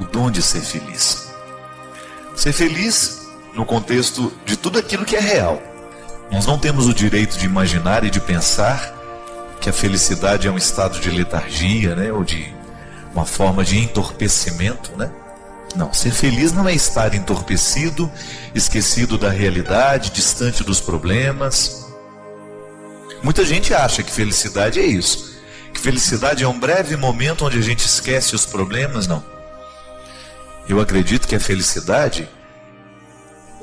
o dom de ser feliz. Ser feliz no contexto de tudo aquilo que é real. Nós não temos o direito de imaginar e de pensar que a felicidade é um estado de letargia, né? Ou de uma forma de entorpecimento, né? Não, ser feliz não é estar entorpecido, esquecido da realidade, distante dos problemas. Muita gente acha que felicidade é isso, que felicidade é um breve momento onde a gente esquece os problemas. Não. Eu acredito que a felicidade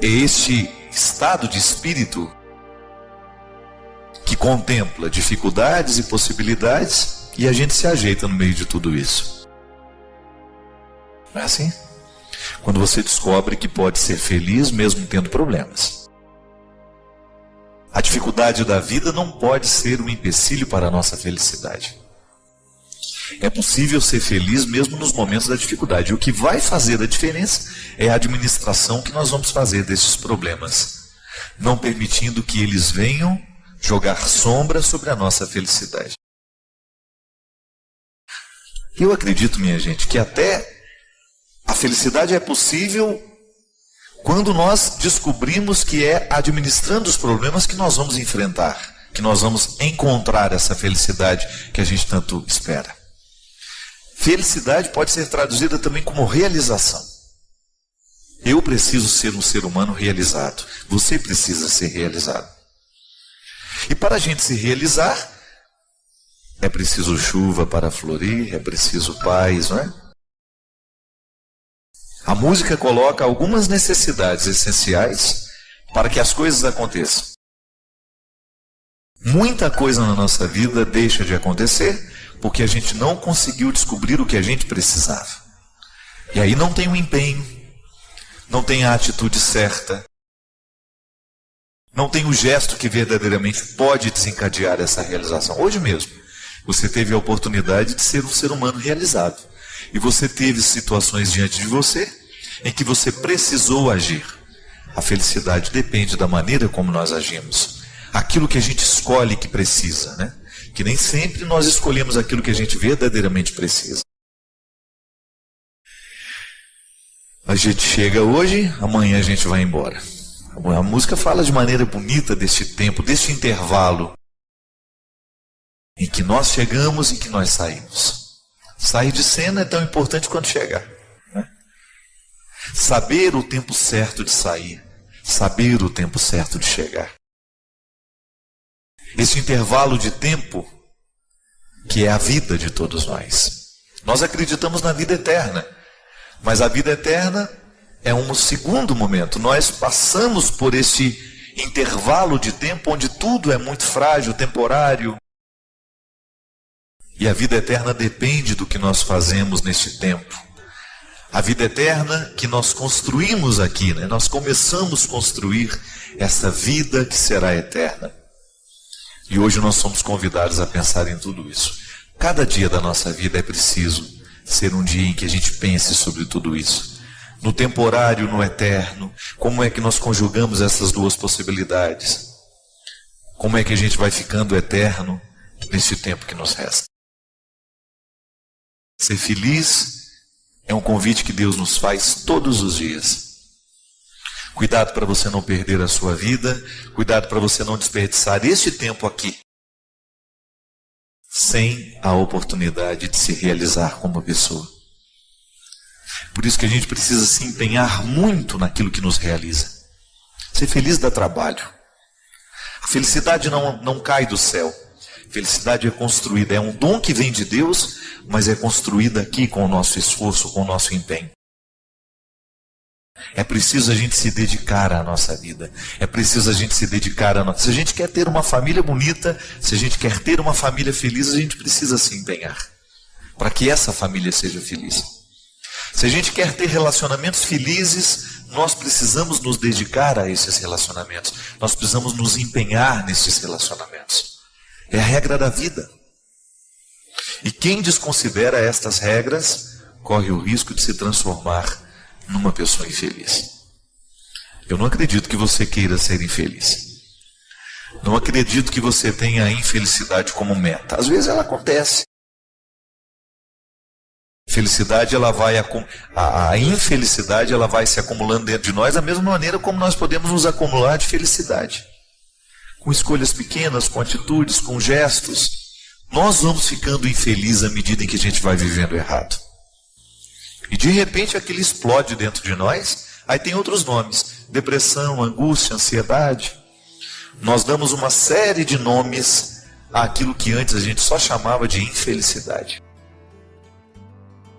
é este estado de espírito que contempla dificuldades e possibilidades e a gente se ajeita no meio de tudo isso. Não é assim? Quando você descobre que pode ser feliz mesmo tendo problemas. A dificuldade da vida não pode ser um empecilho para a nossa felicidade. É possível ser feliz mesmo nos momentos da dificuldade. O que vai fazer a diferença é a administração que nós vamos fazer desses problemas, não permitindo que eles venham jogar sombra sobre a nossa felicidade. Eu acredito, minha gente, que até a felicidade é possível quando nós descobrimos que é administrando os problemas que nós vamos enfrentar, que nós vamos encontrar essa felicidade que a gente tanto espera. Felicidade pode ser traduzida também como realização. Eu preciso ser um ser humano realizado. Você precisa ser realizado. E para a gente se realizar, é preciso chuva para florir, é preciso paz, não é? A música coloca algumas necessidades essenciais para que as coisas aconteçam. Muita coisa na nossa vida deixa de acontecer porque a gente não conseguiu descobrir o que a gente precisava. E aí não tem o empenho, não tem a atitude certa, não tem o gesto que verdadeiramente pode desencadear essa realização. Hoje mesmo, você teve a oportunidade de ser um ser humano realizado. E você teve situações diante de você em que você precisou agir. A felicidade depende da maneira como nós agimos. Aquilo que a gente escolhe que precisa, né? Que nem sempre nós escolhemos aquilo que a gente verdadeiramente precisa. A gente chega hoje, amanhã a gente vai embora. A música fala de maneira bonita deste tempo, deste intervalo em que nós chegamos e que nós saímos. Sair de cena é tão importante quanto chegar, né? Saber o tempo certo de sair, saber o tempo certo de chegar. Esse intervalo de tempo que é a vida de todos nós. Nós acreditamos na vida eterna, mas a vida eterna é um segundo momento. Nós passamos por esse intervalo de tempo onde tudo é muito frágil, temporário. E a vida eterna depende do que nós fazemos neste tempo. A vida eterna que nós construímos aqui, né? Nós começamos a construir essa vida que será eterna. E hoje nós somos convidados a pensar em tudo isso. Cada dia da nossa vida é preciso ser um dia em que a gente pense sobre tudo isso. No temporário, no eterno. Como é que nós conjugamos essas duas possibilidades? Como é que a gente vai ficando eterno nesse tempo que nos resta? Ser feliz é um convite que Deus nos faz todos os dias. Cuidado para você não perder a sua vida, cuidado para você não desperdiçar este tempo aqui, sem a oportunidade de se realizar como pessoa. Por isso que a gente precisa se empenhar muito naquilo que nos realiza. Ser feliz dá trabalho. A felicidade não cai do céu. A felicidade é construída, é um dom que vem de Deus, mas é construída aqui com o nosso esforço, com o nosso empenho. É preciso a gente se dedicar à nossa vida. É preciso a gente se dedicar à nossa... Se a gente quer ter uma família bonita, se a gente quer ter uma família feliz, a gente precisa se empenhar para que essa família seja feliz. Se a gente quer ter relacionamentos felizes, nós precisamos nos dedicar a esses relacionamentos. Nós precisamos nos empenhar nesses relacionamentos. É a regra da vida. E quem desconsidera estas regras, corre o risco de se transformar numa pessoa infeliz. Eu não acredito que você queira ser infeliz. Não acredito que você tenha a infelicidade como meta. Às vezes ela acontece. Felicidade, ela vai a infelicidade, ela vai se acumulando dentro de nós da mesma maneira como nós podemos nos acumular de felicidade. Com escolhas pequenas, com atitudes, com gestos, nós vamos ficando infelizes à medida em que a gente vai vivendo errado. E de repente aquilo explode dentro de nós, aí tem outros nomes: depressão, angústia, ansiedade. Nós damos uma série de nomes àquilo que antes a gente só chamava de infelicidade.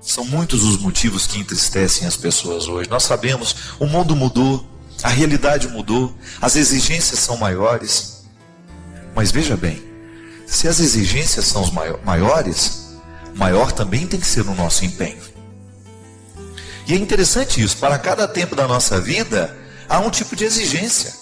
São muitos os motivos que entristecem as pessoas hoje. Nós sabemos, o mundo mudou, a realidade mudou, as exigências são maiores. Mas veja bem, se as exigências são os maiores, maior também tem que ser o nosso empenho. E é interessante isso, para cada tempo da nossa vida, há um tipo de exigência.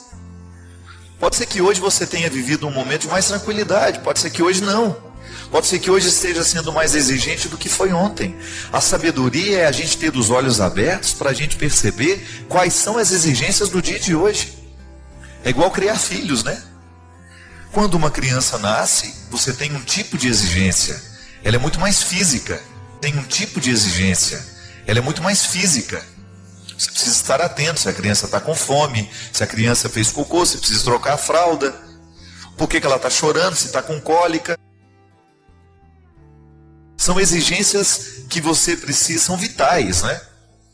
Pode ser que hoje você tenha vivido um momento de mais tranquilidade, pode ser que hoje não. Pode ser que hoje esteja sendo mais exigente do que foi ontem. A sabedoria é a gente ter os olhos abertos para a gente perceber quais são as exigências do dia de hoje. É igual criar filhos, né? Quando uma criança nasce, você tem um tipo de exigência. Ela é muito mais física. Tem um tipo de exigência. Ela é muito mais física. Você precisa estar atento se a criança está com fome, se a criança fez cocô, você precisa trocar a fralda. Por que ela está chorando, se está com cólica. São exigências que você precisa, são vitais, né?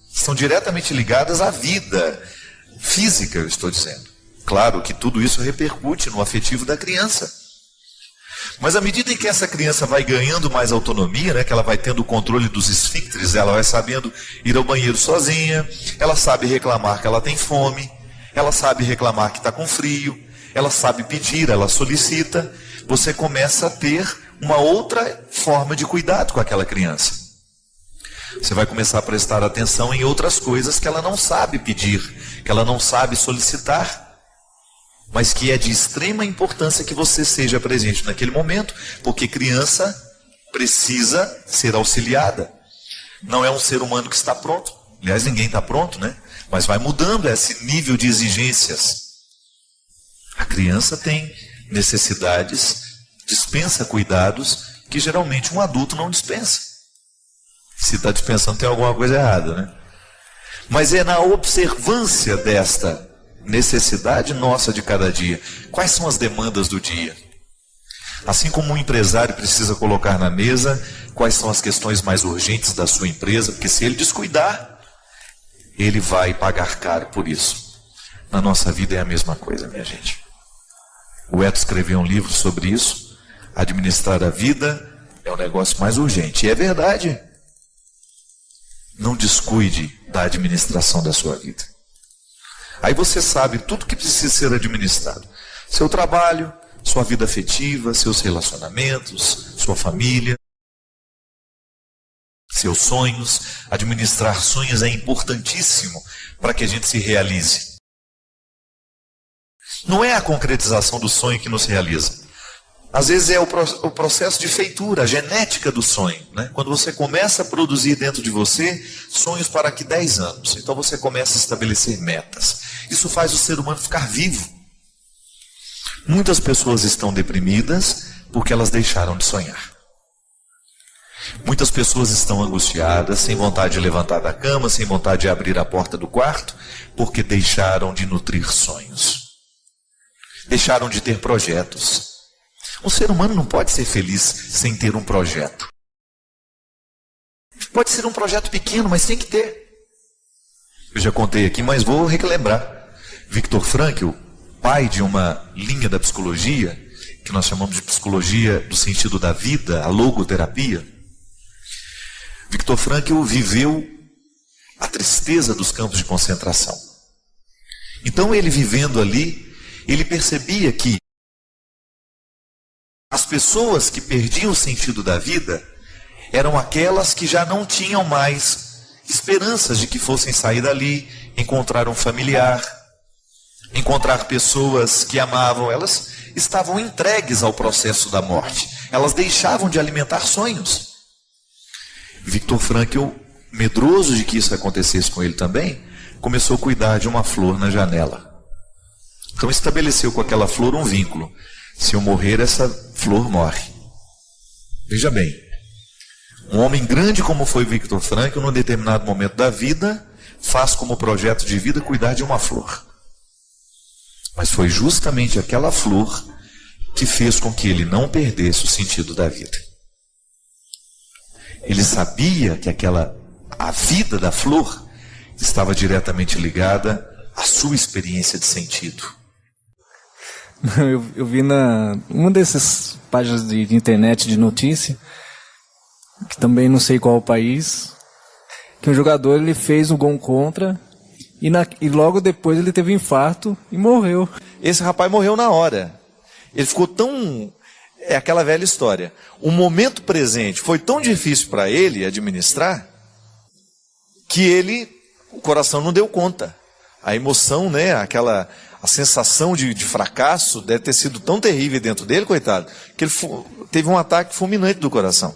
São diretamente ligadas à vida física, eu estou dizendo. Claro que tudo isso repercute no afetivo da criança. Mas à medida em que essa criança vai ganhando mais autonomia, né, que ela vai tendo o controle dos esfíncteres, ela vai sabendo ir ao banheiro sozinha, ela sabe reclamar que ela tem fome, ela sabe reclamar que está com frio, ela sabe pedir, ela solicita, você começa a ter uma outra forma de cuidado com aquela criança. Você vai começar a prestar atenção em outras coisas que ela não sabe pedir, que ela não sabe solicitar, mas que é de extrema importância que você seja presente naquele momento, porque criança precisa ser auxiliada. Não é um ser humano que está pronto. Aliás, ninguém está pronto, né? Mas vai mudando esse nível de exigências. A criança tem necessidades, dispensa cuidados que geralmente um adulto não dispensa. Se está dispensando, tem alguma coisa errada, né? Mas é na observância desta necessidade nossa de cada dia. Quais são as demandas do dia? Assim como um empresário precisa colocar na mesa quais são as questões mais urgentes da sua empresa, porque se ele descuidar, ele vai pagar caro por isso. Na nossa vida é a mesma coisa, minha gente. O Eto escreveu um livro sobre isso. Administrar a vida é o negócio mais urgente. E é verdade. Não descuide da administração da sua vida. Aí você sabe tudo que precisa ser administrado. Seu trabalho, sua vida afetiva, seus relacionamentos, sua família, seus sonhos. Administrar sonhos é importantíssimo para que a gente se realize. Não é a concretização do sonho que nos realiza. Às vezes é o processo de feitura, a genética do sonho, né? Quando você começa a produzir dentro de você sonhos para daqui 10 anos. Então você começa a estabelecer metas. Isso faz o ser humano ficar vivo. Muitas pessoas estão deprimidas porque elas deixaram de sonhar. Muitas pessoas estão angustiadas, sem vontade de levantar da cama, sem vontade de abrir a porta do quarto, porque deixaram de nutrir sonhos. Deixaram de ter projetos. Um ser humano não pode ser feliz sem ter um projeto. Pode ser um projeto pequeno, mas tem que ter. Eu já contei aqui, mas vou relembrar. Viktor Frankl, pai de uma linha da psicologia, que nós chamamos de psicologia do sentido da vida, a logoterapia. Viktor Frankl viveu a tristeza dos campos de concentração. Então ele vivendo ali, ele percebia que as pessoas que perdiam o sentido da vida eram aquelas que já não tinham mais esperanças de que fossem sair dali, encontrar um familiar, encontrar pessoas que amavam. Elas estavam entregues ao processo da morte. Elas deixavam de alimentar sonhos. Viktor Frankl, medroso de que isso acontecesse com ele também, começou a cuidar de uma flor na janela. Então estabeleceu com aquela flor um vínculo. Se eu morrer, essa flor morre. Veja bem, Um homem grande como foi Viktor Frankl, num determinado momento da vida, faz como projeto de vida cuidar de uma flor. Mas foi justamente aquela flor que fez com que ele não perdesse o sentido da vida. Ele sabia que a vida da flor estava diretamente ligada à sua experiência de sentido. Eu vi uma dessas páginas de internet de notícia, que também não sei qual o país, que um jogador ele fez um gol contra e logo depois ele teve um infarto e morreu. Esse rapaz morreu na hora. Ele ficou tão... É aquela velha história. O momento presente foi tão difícil para ele administrar que o coração não deu conta. A emoção, né, a sensação de fracasso deve ter sido tão terrível dentro dele, coitado, que ele teve um ataque fulminante do coração.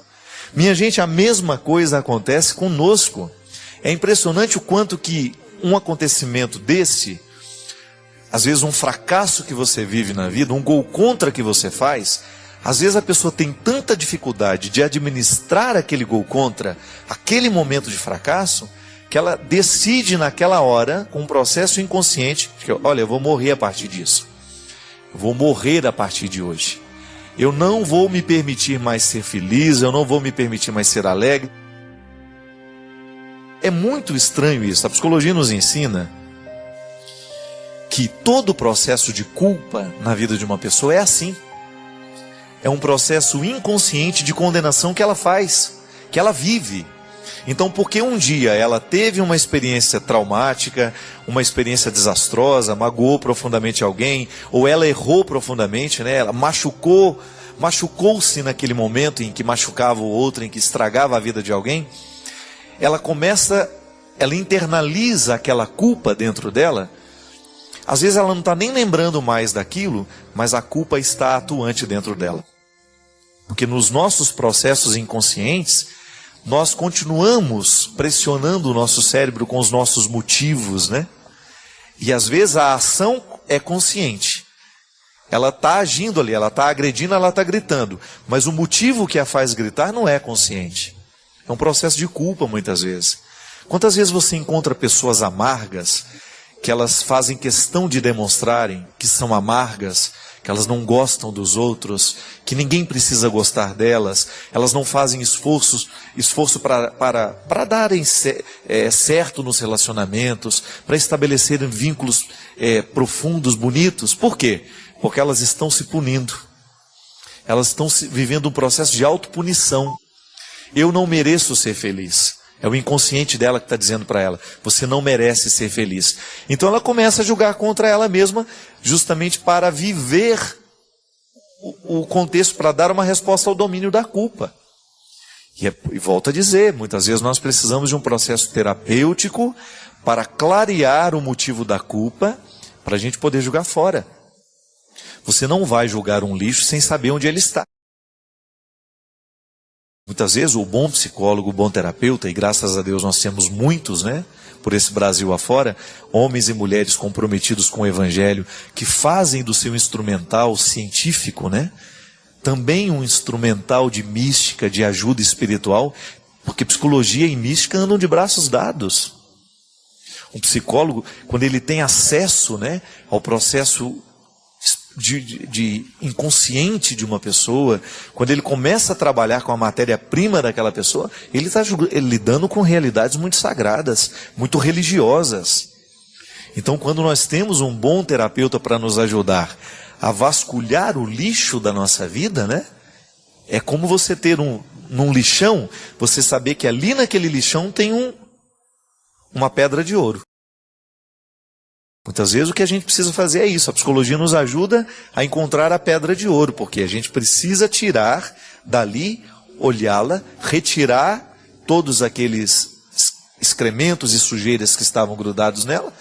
Minha gente, a mesma coisa acontece conosco. É impressionante o quanto que um acontecimento desse, às vezes um fracasso que você vive na vida, um gol contra que você faz, às vezes a pessoa tem tanta dificuldade de administrar aquele gol contra, aquele momento de fracasso, que ela decide naquela hora, com um processo inconsciente, que, olha, eu vou morrer a partir disso. Eu vou morrer a partir de hoje. Eu não vou me permitir mais ser feliz, eu não vou me permitir mais ser alegre. É muito estranho isso. A psicologia nos ensina que todo processo de culpa na vida de uma pessoa é assim. É um processo inconsciente de condenação que ela faz, que ela vive. Então, porque um dia ela teve uma experiência traumática, uma experiência desastrosa, magoou profundamente alguém, ou ela errou profundamente, né? Ela machucou-se naquele momento em que machucava o outro, em que estragava a vida de alguém, ela internaliza aquela culpa dentro dela. Às vezes ela não está nem lembrando mais daquilo, mas a culpa está atuante dentro dela. Porque nos nossos processos inconscientes, nós continuamos pressionando o nosso cérebro com os nossos motivos, né? E às vezes a ação é consciente. Ela está agindo ali, ela está agredindo, ela está gritando. Mas o motivo que a faz gritar não é consciente. É um processo de culpa muitas vezes. Quantas vezes você encontra pessoas amargas, que elas fazem questão de demonstrarem que são amargas, que elas não gostam dos outros, que ninguém precisa gostar delas, elas não fazem esforço para darem certo nos relacionamentos, para estabelecerem vínculos profundos, bonitos. Por quê? Porque elas estão se punindo. Elas estão vivendo um processo de autopunição. Eu não mereço ser feliz. É o inconsciente dela que está dizendo para ela, você não merece ser feliz. Então ela começa a julgar contra ela mesma, justamente para viver o contexto, para dar uma resposta ao domínio da culpa. E volto a dizer, muitas vezes nós precisamos de um processo terapêutico para clarear o motivo da culpa, para a gente poder julgar fora. Você não vai julgar um lixo sem saber onde ele está. Muitas vezes o bom psicólogo, o bom terapeuta, e graças a Deus nós temos muitos, né, por esse Brasil afora, homens e mulheres comprometidos com o Evangelho, que fazem do seu instrumental científico, né, também um instrumental de mística, de ajuda espiritual, porque psicologia e mística andam de braços dados. Um psicólogo, quando ele tem acesso, né, ao processo de inconsciente de uma pessoa, quando ele começa a trabalhar com a matéria-prima daquela pessoa, ele está lidando com realidades muito sagradas, muito religiosas. Então, quando nós temos um bom terapeuta para nos ajudar a vasculhar o lixo da nossa vida, né? É como você ter num lixão, você saber que ali naquele lixão tem uma pedra de ouro. Muitas vezes o que a gente precisa fazer é isso. A psicologia nos ajuda a encontrar a pedra de ouro, porque a gente precisa tirar dali, olhá-la, retirar todos aqueles excrementos e sujeiras que estavam grudados nela,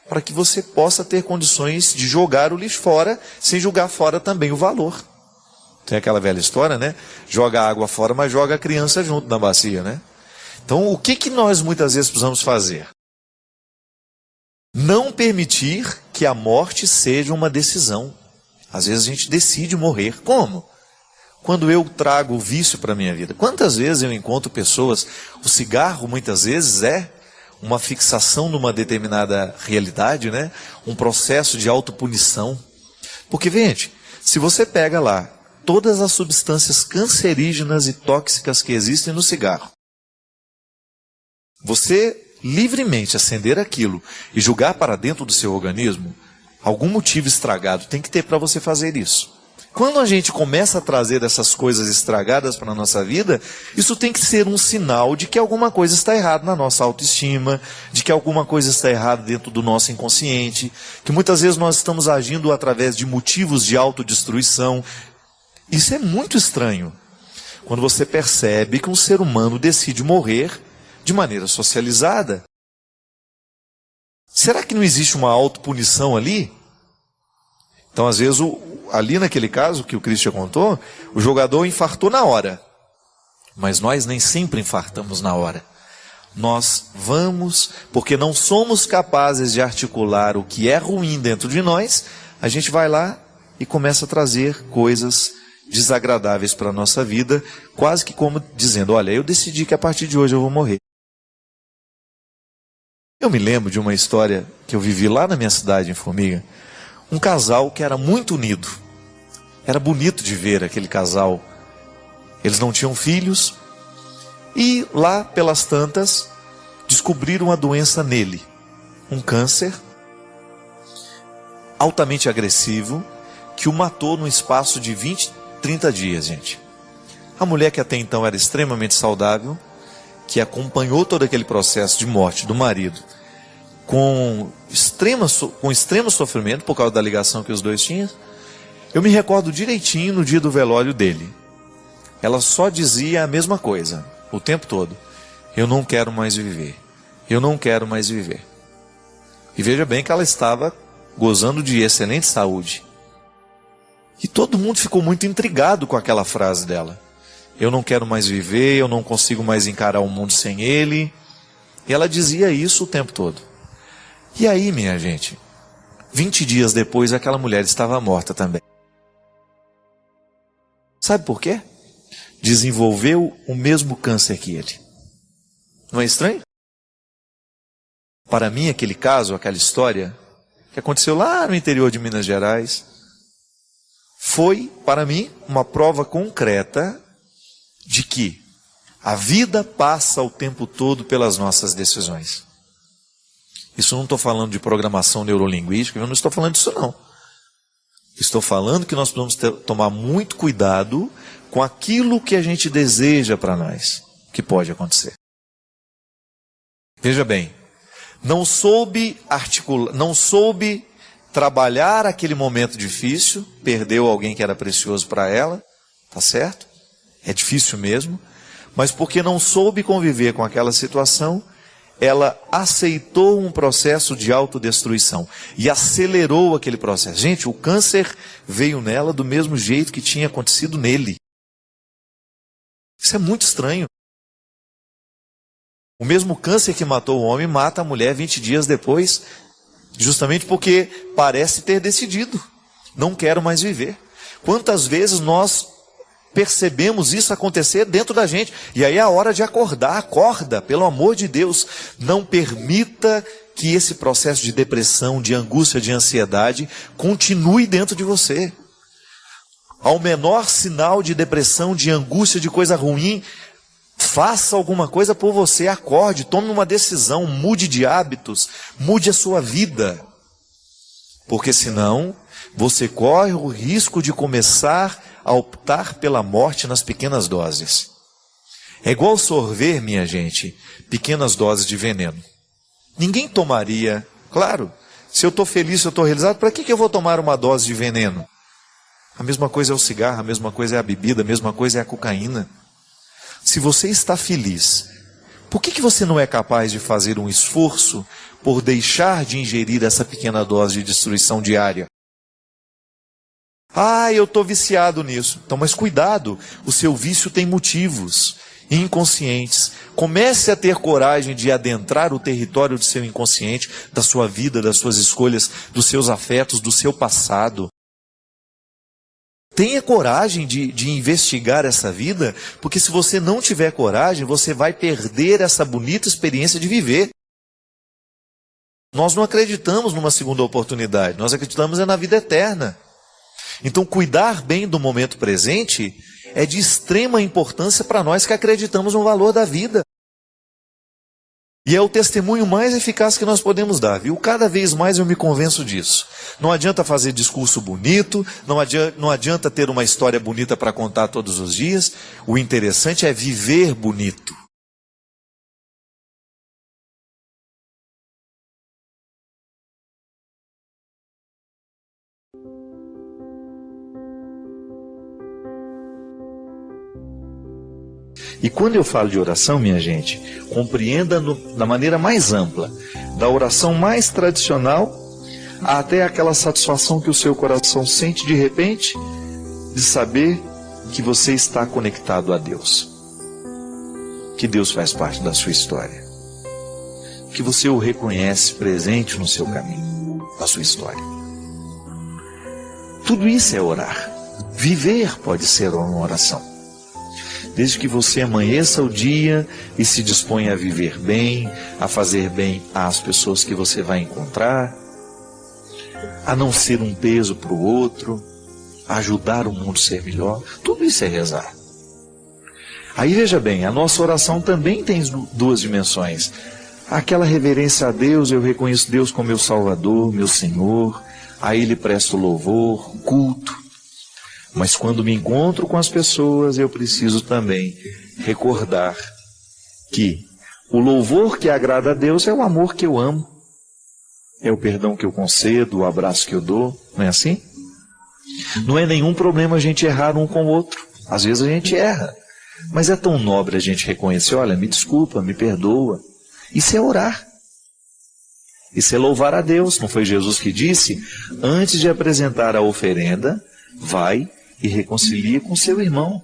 para que você possa ter condições de jogar o lixo fora, sem jogar fora também o valor. Tem aquela velha história, né? Joga a água fora, mas joga a criança junto na bacia, né? Então, o que nós muitas vezes precisamos fazer? Não permitir que a morte seja uma decisão. Às vezes a gente decide morrer. Como? quando eu trago o vício para a minha vida. Quantas vezes eu encontro pessoas, o cigarro muitas vezes é uma fixação numa determinada realidade, né? Um processo de autopunição. Porque, gente, se você pega lá todas as substâncias cancerígenas e tóxicas que existem no cigarro, você livremente acender aquilo e jogar para dentro do seu organismo, algum motivo estragado tem que ter para você fazer isso. Quando a gente começa a trazer essas coisas estragadas para a nossa vida, isso tem que ser um sinal de que alguma coisa está errada na nossa autoestima, de que alguma coisa está errada dentro do nosso inconsciente, que muitas vezes nós estamos agindo através de motivos de autodestruição. Isso é muito estranho, quando você percebe que um ser humano decide morrer de maneira socializada. Será que não existe uma autopunição ali? Então, às vezes, ali naquele caso que o Christian contou, o jogador infartou na hora. Mas nós nem sempre infartamos na hora. Nós vamos, porque não somos capazes de articular o que é ruim dentro de nós, a gente vai lá e começa a trazer coisas desagradáveis para a nossa vida, quase que como dizendo, olha, eu decidi que a partir de hoje eu vou morrer. Eu me lembro de uma história que eu vivi lá na minha cidade, em Formiga. Um casal que era muito unido. Era bonito de ver aquele casal. Eles não tinham filhos. E lá pelas tantas, descobriram uma doença nele. Um câncer altamente agressivo, que o matou num espaço de 20, 30 dias, gente. A mulher que até então era extremamente saudável, que acompanhou todo aquele processo de morte do marido, com extremo sofrimento por causa da ligação que os dois tinham. Eu me recordo direitinho no dia do velório dele. Ela só dizia a mesma coisa o tempo todo: eu não quero mais viver, eu não quero mais viver. E veja bem que ela estava gozando de excelente saúde. E todo mundo ficou muito intrigado com aquela frase dela: eu não quero mais viver, eu não consigo mais encarar o mundo sem ele. E ela dizia isso o tempo todo. E aí, minha gente, 20 dias depois, aquela mulher estava morta também. Sabe por quê? Desenvolveu o mesmo câncer que ele. Não é estranho? Para mim, aquele caso, aquela história, que aconteceu lá no interior de Minas Gerais, foi, para mim, uma prova concreta de que a vida passa o tempo todo pelas nossas decisões. Isso não estou falando de programação neurolinguística, eu não estou falando disso não. Estou falando que nós precisamos tomar muito cuidado com aquilo que a gente deseja para nós, que pode acontecer. Veja bem, não soube trabalhar aquele momento difícil, perdeu alguém que era precioso para ela, tá certo? É difícil mesmo, mas porque não soube conviver com aquela situação, ela aceitou um processo de autodestruição e acelerou aquele processo. Gente, o câncer veio nela do mesmo jeito que tinha acontecido nele. Isso é muito estranho. O mesmo câncer que matou o homem mata a mulher 20 dias depois, justamente porque parece ter decidido: não quero mais viver. Quantas vezes nós percebemos isso acontecer dentro da gente? E aí é a hora de acordar. Acorda, pelo amor de Deus. Não permita que esse processo de depressão, de angústia, de ansiedade continue dentro de você. Ao menor sinal de depressão, de angústia, de coisa ruim, faça alguma coisa por você. Acorde, tome uma decisão, mude de hábitos, mude a sua vida. Porque senão você corre o risco de começar a optar pela morte nas pequenas doses. É igual sorver, minha gente, pequenas doses de veneno. Ninguém tomaria, claro, se eu estou feliz, se eu estou realizado, para que eu vou tomar uma dose de veneno? A mesma coisa é o cigarro, a mesma coisa é a bebida, a mesma coisa é a cocaína. Se você está feliz, por que você não é capaz de fazer um esforço por deixar de ingerir essa pequena dose de destruição diária? Ah, eu estou viciado nisso. Então, mas cuidado, o seu vício tem motivos inconscientes. Comece a ter coragem de adentrar o território do seu inconsciente, da sua vida, das suas escolhas, dos seus afetos, do seu passado. Tenha coragem de investigar essa vida, porque se você não tiver coragem, você vai perder essa bonita experiência de viver. Nós não acreditamos numa segunda oportunidade, nós acreditamos na vida eterna. Então, cuidar bem do momento presente é de extrema importância para nós que acreditamos no valor da vida. E é o testemunho mais eficaz que nós podemos dar, viu? Cada vez mais eu me convenço disso. Não adianta fazer discurso bonito, não adianta ter uma história bonita para contar todos os dias. O interessante é viver bonito. E quando eu falo de oração, minha gente, compreenda da maneira mais ampla, da oração mais tradicional até aquela satisfação que o seu coração sente de repente, de saber que você está conectado a Deus, que Deus faz parte da sua história, que você o reconhece presente no seu caminho, na sua história. Tudo isso é orar. Viver pode ser uma oração. Desde que você amanheça o dia e se disponha a viver bem, a fazer bem às pessoas que você vai encontrar, a não ser um peso para o outro, a ajudar o mundo a ser melhor, tudo isso é rezar. Aí veja bem, a nossa oração também tem duas dimensões. Aquela reverência a Deus, eu reconheço Deus como meu Salvador, meu Senhor, a Ele presto louvor, culto. Mas quando me encontro com as pessoas, eu preciso também recordar que o louvor que agrada a Deus é o amor que eu amo, é o perdão que eu concedo, o abraço que eu dou, não é assim? Não é nenhum problema a gente errar um com o outro, às vezes a gente erra, mas é tão nobre a gente reconhecer, olha, me desculpa, me perdoa, isso é orar. Isso é louvar a Deus, não foi Jesus que disse? Antes de apresentar a oferenda, vai e reconcilia com seu irmão,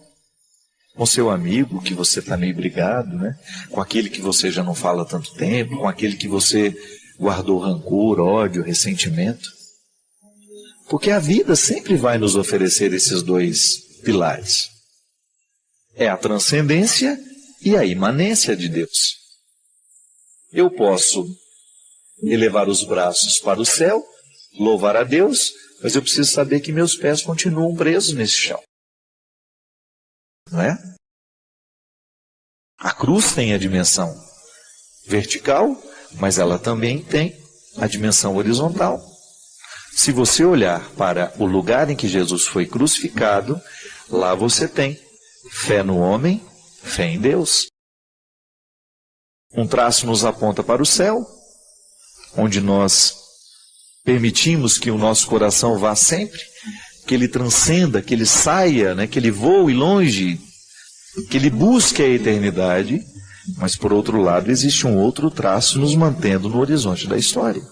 com seu amigo que você está meio brigado, né? Com aquele que você já não fala há tanto tempo, com aquele que você guardou rancor, ódio, ressentimento. Porque a vida sempre vai nos oferecer esses dois pilares. É a transcendência e a imanência de Deus. Eu posso elevar os braços para o céu, louvar a Deus, mas eu preciso saber que meus pés continuam presos nesse chão. Não é? A cruz tem a dimensão vertical, mas ela também tem a dimensão horizontal. Se você olhar para o lugar em que Jesus foi crucificado, lá você tem fé no homem, fé em Deus. Um traço nos aponta para o céu, onde nós permitimos que o nosso coração vá sempre, que ele transcenda, que ele saia, né, que ele voe longe, que ele busque a eternidade, mas por outro lado existe um outro traço nos mantendo no horizonte da história.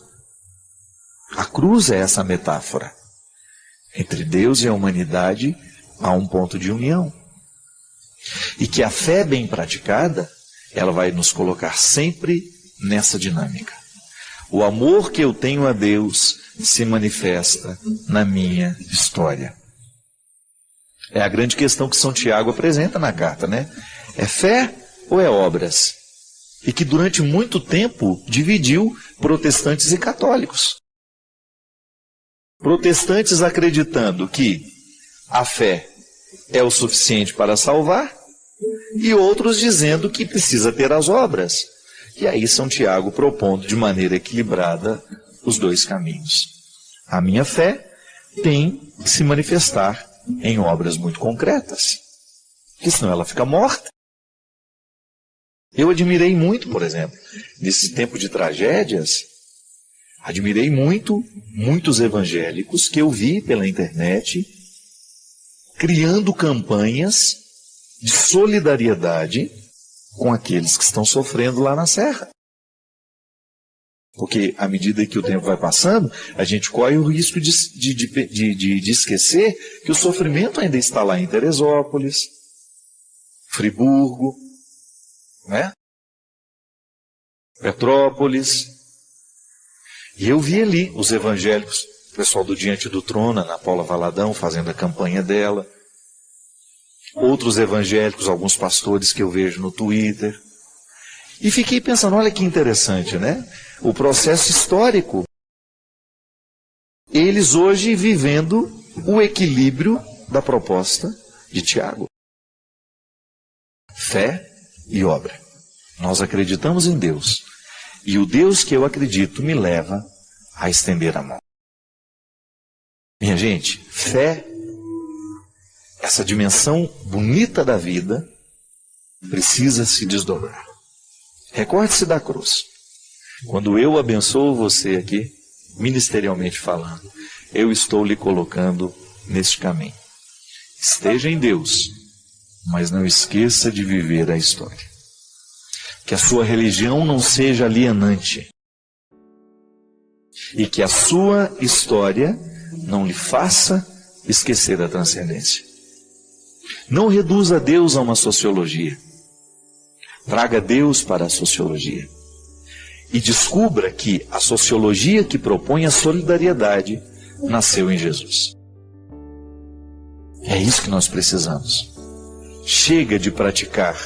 A cruz é essa metáfora. Entre Deus e a humanidade há um ponto de união. E que a fé bem praticada, ela vai nos colocar sempre nessa dinâmica. O amor que eu tenho a Deus se manifesta na minha história. É a grande questão que São Tiago apresenta na carta, né? É fé ou é obras? E que durante muito tempo dividiu protestantes e católicos. Protestantes acreditando que a fé é o suficiente para salvar, e outros dizendo que precisa ter as obras. E aí São Tiago propondo de maneira equilibrada os dois caminhos. A minha fé tem que se manifestar em obras muito concretas, porque senão ela fica morta. Eu admirei muito, por exemplo, nesse tempo de tragédias, admirei muito muitos evangélicos que eu vi pela internet criando campanhas de solidariedade com aqueles que estão sofrendo lá na serra. Porque à medida que o tempo vai passando, a gente corre o risco de esquecer que o sofrimento ainda está lá em Teresópolis, Friburgo, né? Petrópolis. E eu vi ali os evangélicos pessoal do Diante do Trono, Ana Paula Valadão, fazendo a campanha dela. Outros evangélicos, alguns pastores que eu vejo no Twitter. E fiquei pensando, olha que interessante, né? O processo histórico. Eles hoje vivendo o equilíbrio da proposta de Tiago. Fé e obra. Nós acreditamos em Deus. E o Deus que eu acredito me leva a estender a mão. Minha gente, fé, essa dimensão bonita da vida, precisa se desdobrar. Recorde-se da cruz. Quando eu abençoo você aqui, ministerialmente falando, eu estou lhe colocando neste caminho. Esteja em Deus, mas não esqueça de viver a história. Que a sua religião não seja alienante. E que a sua história não lhe faça esquecer a transcendência. Não reduza Deus a uma sociologia. Traga Deus para a sociologia. E descubra que a sociologia que propõe a solidariedade nasceu em Jesus. É isso que nós precisamos. Chega de praticar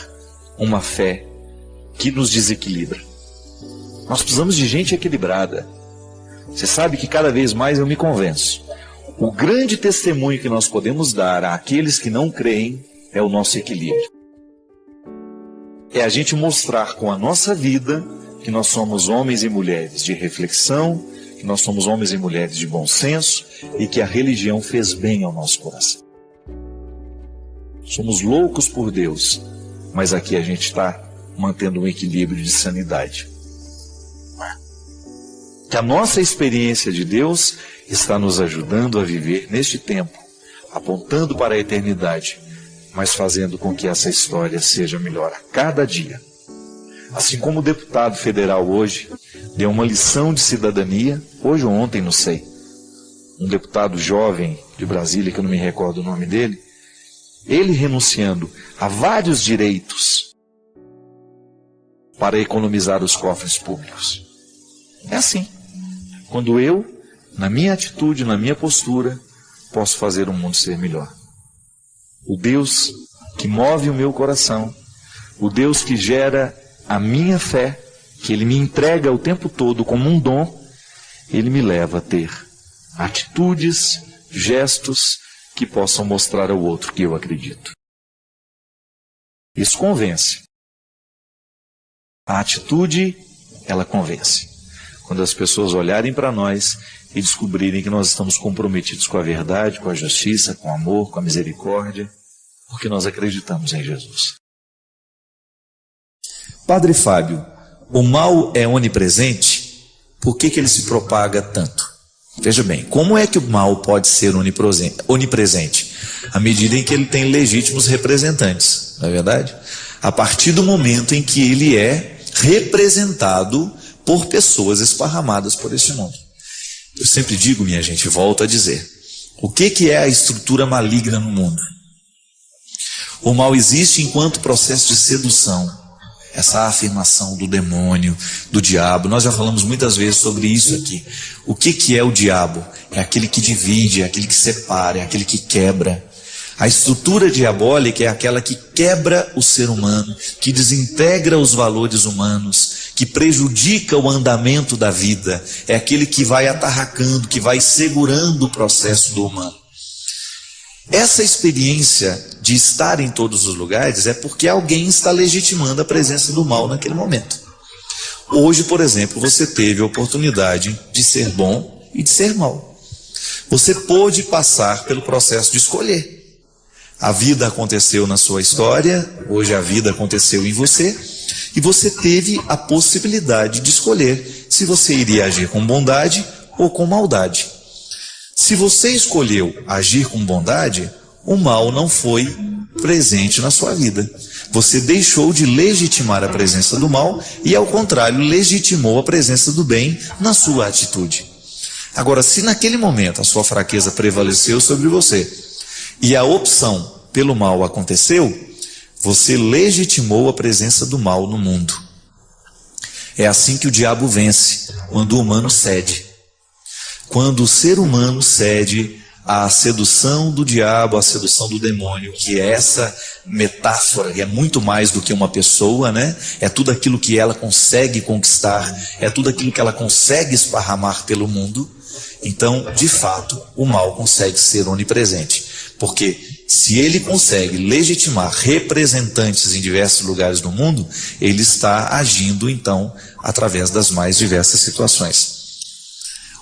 uma fé que nos desequilibra. Nós precisamos de gente equilibrada. Você sabe que cada vez mais eu me convenço. O grande testemunho que nós podemos dar àqueles que não creem é o nosso equilíbrio. É a gente mostrar com a nossa vida que nós somos homens e mulheres de reflexão, que nós somos homens e mulheres de bom senso e que a religião fez bem ao nosso coração. Somos loucos por Deus, mas aqui a gente está mantendo um equilíbrio de sanidade. Que a nossa experiência de Deus está nos ajudando a viver neste tempo, apontando para a eternidade, mas fazendo com que essa história seja melhor a cada dia. Assim como o deputado federal hoje deu uma lição de cidadania, hoje ou ontem, não sei, um deputado jovem de Brasília, que eu não me recordo o nome dele, ele renunciando a vários direitos para economizar os cofres públicos. É assim. Quando eu, na minha atitude, na minha postura, posso fazer o mundo ser melhor. O Deus que move o meu coração, o Deus que gera a minha fé, que Ele me entrega o tempo todo como um dom, Ele me leva a ter atitudes, gestos que possam mostrar ao outro que eu acredito. Isso convence. A atitude, ela convence. Quando as pessoas olharem para nós e descobrirem que nós estamos comprometidos com a verdade, com a justiça, com o amor, com a misericórdia, porque nós acreditamos em Jesus. Padre Fábio, o mal é onipresente? Por que ele se propaga tanto? Veja bem, como é que o mal pode ser onipresente? À medida em que ele tem legítimos representantes, não é verdade? A partir do momento em que ele é representado por pessoas esparramadas por este mundo. Eu sempre digo, minha gente, volto a dizer, o que é a estrutura maligna no mundo? O mal existe enquanto processo de sedução. Essa afirmação do demônio, do diabo, nós já falamos muitas vezes sobre isso aqui. O que é o diabo? É aquele que divide, é aquele que separa, é aquele que quebra. A estrutura diabólica é aquela que quebra o ser humano, que desintegra os valores humanos, que prejudica o andamento da vida. É aquele que vai atarracando, que vai segurando o processo do humano. Essa experiência de estar em todos os lugares é porque alguém está legitimando a presença do mal naquele momento. Hoje, por exemplo, você teve a oportunidade de ser bom e de ser mal. Você pôde passar pelo processo de escolher. A vida aconteceu na sua história, hoje a vida aconteceu em você, e você teve a possibilidade de escolher se você iria agir com bondade ou com maldade. Se você escolheu agir com bondade, o mal não foi presente na sua vida. Você deixou de legitimar a presença do mal e, ao contrário, legitimou a presença do bem na sua atitude. Agora, se naquele momento a sua fraqueza prevaleceu sobre você e a opção pelo mal aconteceu, você legitimou a presença do mal no mundo. É assim que o diabo vence, quando o humano cede. quando o ser humano cede à sedução do diabo, à sedução do demônio, que é essa metáfora, que é muito mais do que uma pessoa, né? É tudo aquilo que ela consegue conquistar, é tudo aquilo que ela consegue esparramar pelo mundo. Então, de fato, o mal consegue ser onipresente, porque se ele consegue legitimar representantes em diversos lugares do mundo, ele está agindo, então, através das mais diversas situações.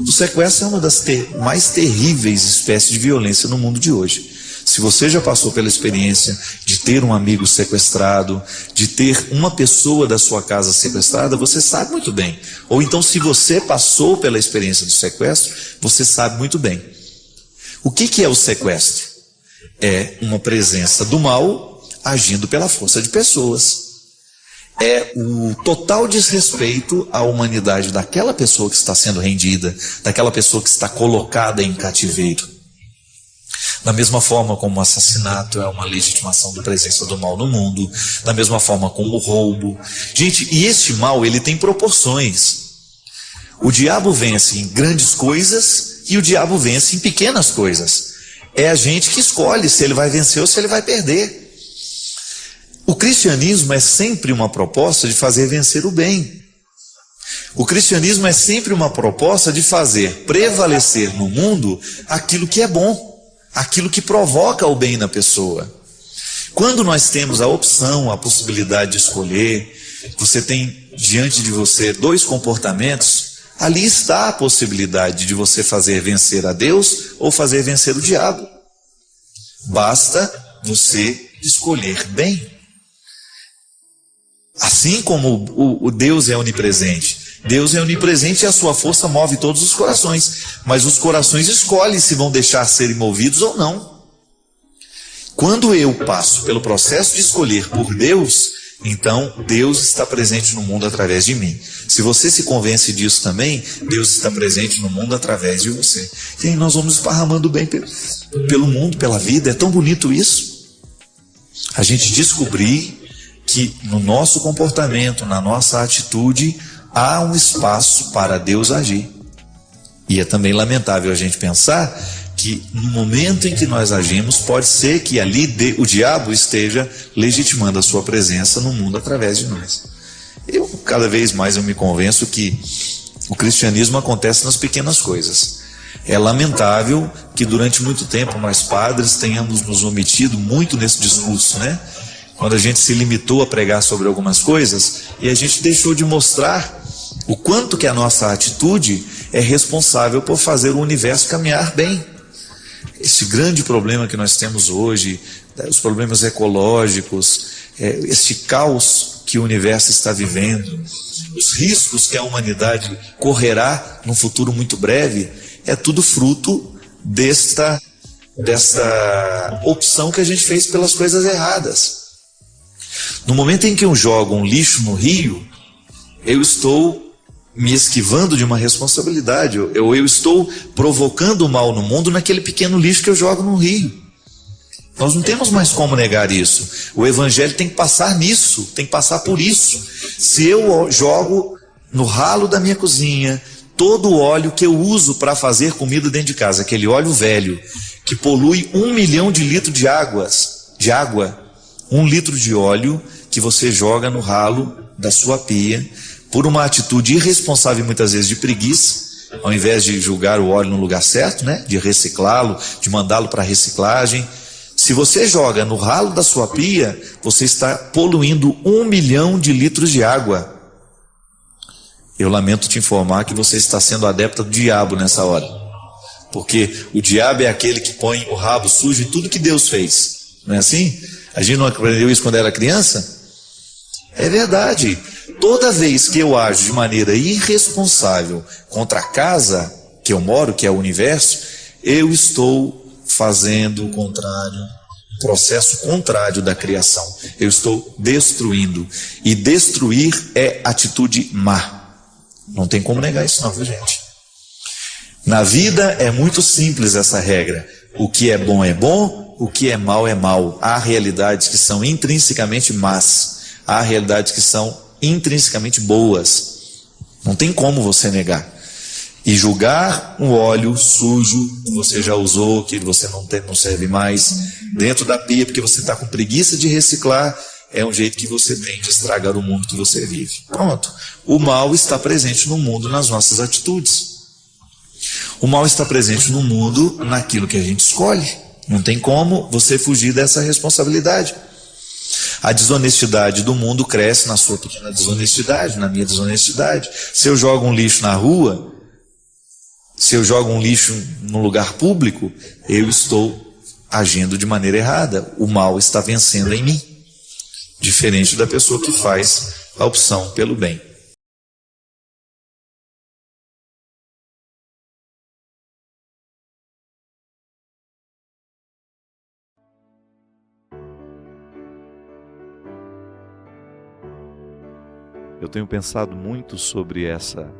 O sequestro é uma das mais terríveis espécies de violência no mundo de hoje. Se você já passou pela experiência de ter um amigo sequestrado, de ter uma pessoa da sua casa sequestrada, você sabe muito bem. Ou então, se você passou pela experiência do sequestro, você sabe muito bem. O que é o sequestro? É uma presença do mal agindo pela força de pessoas. É o total desrespeito à humanidade daquela pessoa que está sendo rendida, daquela pessoa que está colocada em cativeiro. Da mesma forma como o assassinato é uma legitimação da presença do mal no mundo, da mesma forma como o roubo. Gente, e este mal, ele tem proporções. O diabo vence em grandes coisas e o diabo vence em pequenas coisas. É a gente que escolhe se ele vai vencer ou se ele vai perder. O cristianismo é sempre uma proposta de fazer vencer o bem. O cristianismo é sempre uma proposta de fazer prevalecer no mundo aquilo que é bom, aquilo que provoca o bem na pessoa. Quando nós temos a opção, a possibilidade de escolher, você tem diante de você dois comportamentos, ali está a possibilidade de você fazer vencer a Deus ou fazer vencer o diabo. Basta você escolher bem. Assim como o Deus é onipresente. Deus é onipresente e a sua força move todos os corações. Mas os corações escolhem se vão deixar serem movidos ou não. Quando eu passo pelo processo de escolher por Deus, então Deus está presente no mundo através de mim. Se você se convence disso também, Deus está presente no mundo através de você. E aí nós vamos esparramando bem pelo mundo, pela vida. É tão bonito isso. A gente descobrir que no nosso comportamento, na nossa atitude, há um espaço para Deus agir. E é também lamentável a gente pensar que no momento em que nós agimos, pode ser que ali o diabo esteja legitimando a sua presença no mundo através de nós. Cada vez mais eu me convenço que o cristianismo acontece nas pequenas coisas. É lamentável que durante muito tempo nós padres tenhamos nos omitido muito nesse discurso, né? Quando a gente se limitou a pregar sobre algumas coisas e a gente deixou de mostrar o quanto que a nossa atitude é responsável por fazer o universo caminhar bem. Esse grande problema que nós temos hoje, os problemas ecológicos, esse caos que o universo está vivendo, os riscos que a humanidade correrá num futuro muito breve, é tudo fruto desta opção que a gente fez pelas coisas erradas. No momento em que eu jogo um lixo no rio, eu estou me esquivando de uma responsabilidade, eu estou provocando o mal no mundo naquele pequeno lixo que eu jogo no rio. Nós não temos mais como negar isso. O evangelho tem que passar nisso, tem que passar por isso. Se eu jogo no ralo da minha cozinha todo o óleo que eu uso para fazer comida dentro de casa, aquele óleo velho, que polui 1 milhão de litros de água, 1 litro de óleo que você joga no ralo da sua pia, por uma atitude irresponsável, muitas vezes de preguiça, ao invés de jogar o óleo no lugar certo, né, de reciclá-lo, de mandá-lo para reciclagem. Se você joga no ralo da sua pia, você está poluindo 1 milhão de litros de água. Eu lamento te informar que você está sendo adepta do diabo nessa hora. Porque o diabo é aquele que põe o rabo sujo em tudo que Deus fez. Não é assim? A gente não aprendeu isso quando era criança? É verdade. Toda vez que eu ajo de maneira irresponsável contra a casa que eu moro, que é o universo, eu estou fazendo o contrário, o processo contrário da criação. Eu estou destruindo. E destruir é atitude má. Não tem como negar isso não, viu, gente? Na vida é muito simples essa regra. O que é bom, o que é mal é mal. Há realidades que são intrinsecamente más. Há realidades que são intrinsecamente boas. Não tem como você negar. E julgar um óleo sujo que você já usou, que você não serve mais, dentro da pia porque você está com preguiça de reciclar, é um jeito que você tem de estragar o mundo que você vive. Pronto. O mal está presente no mundo nas nossas atitudes. O mal está presente no mundo naquilo que a gente escolhe. Não tem como você fugir dessa responsabilidade. A desonestidade do mundo cresce na sua pequena desonestidade, na minha desonestidade. Se eu jogo um lixo na rua, se eu jogo um lixo num lugar público, eu estou agindo de maneira errada. O mal está vencendo em mim. Diferente da pessoa que faz a opção pelo bem. Eu tenho pensado muito sobre essa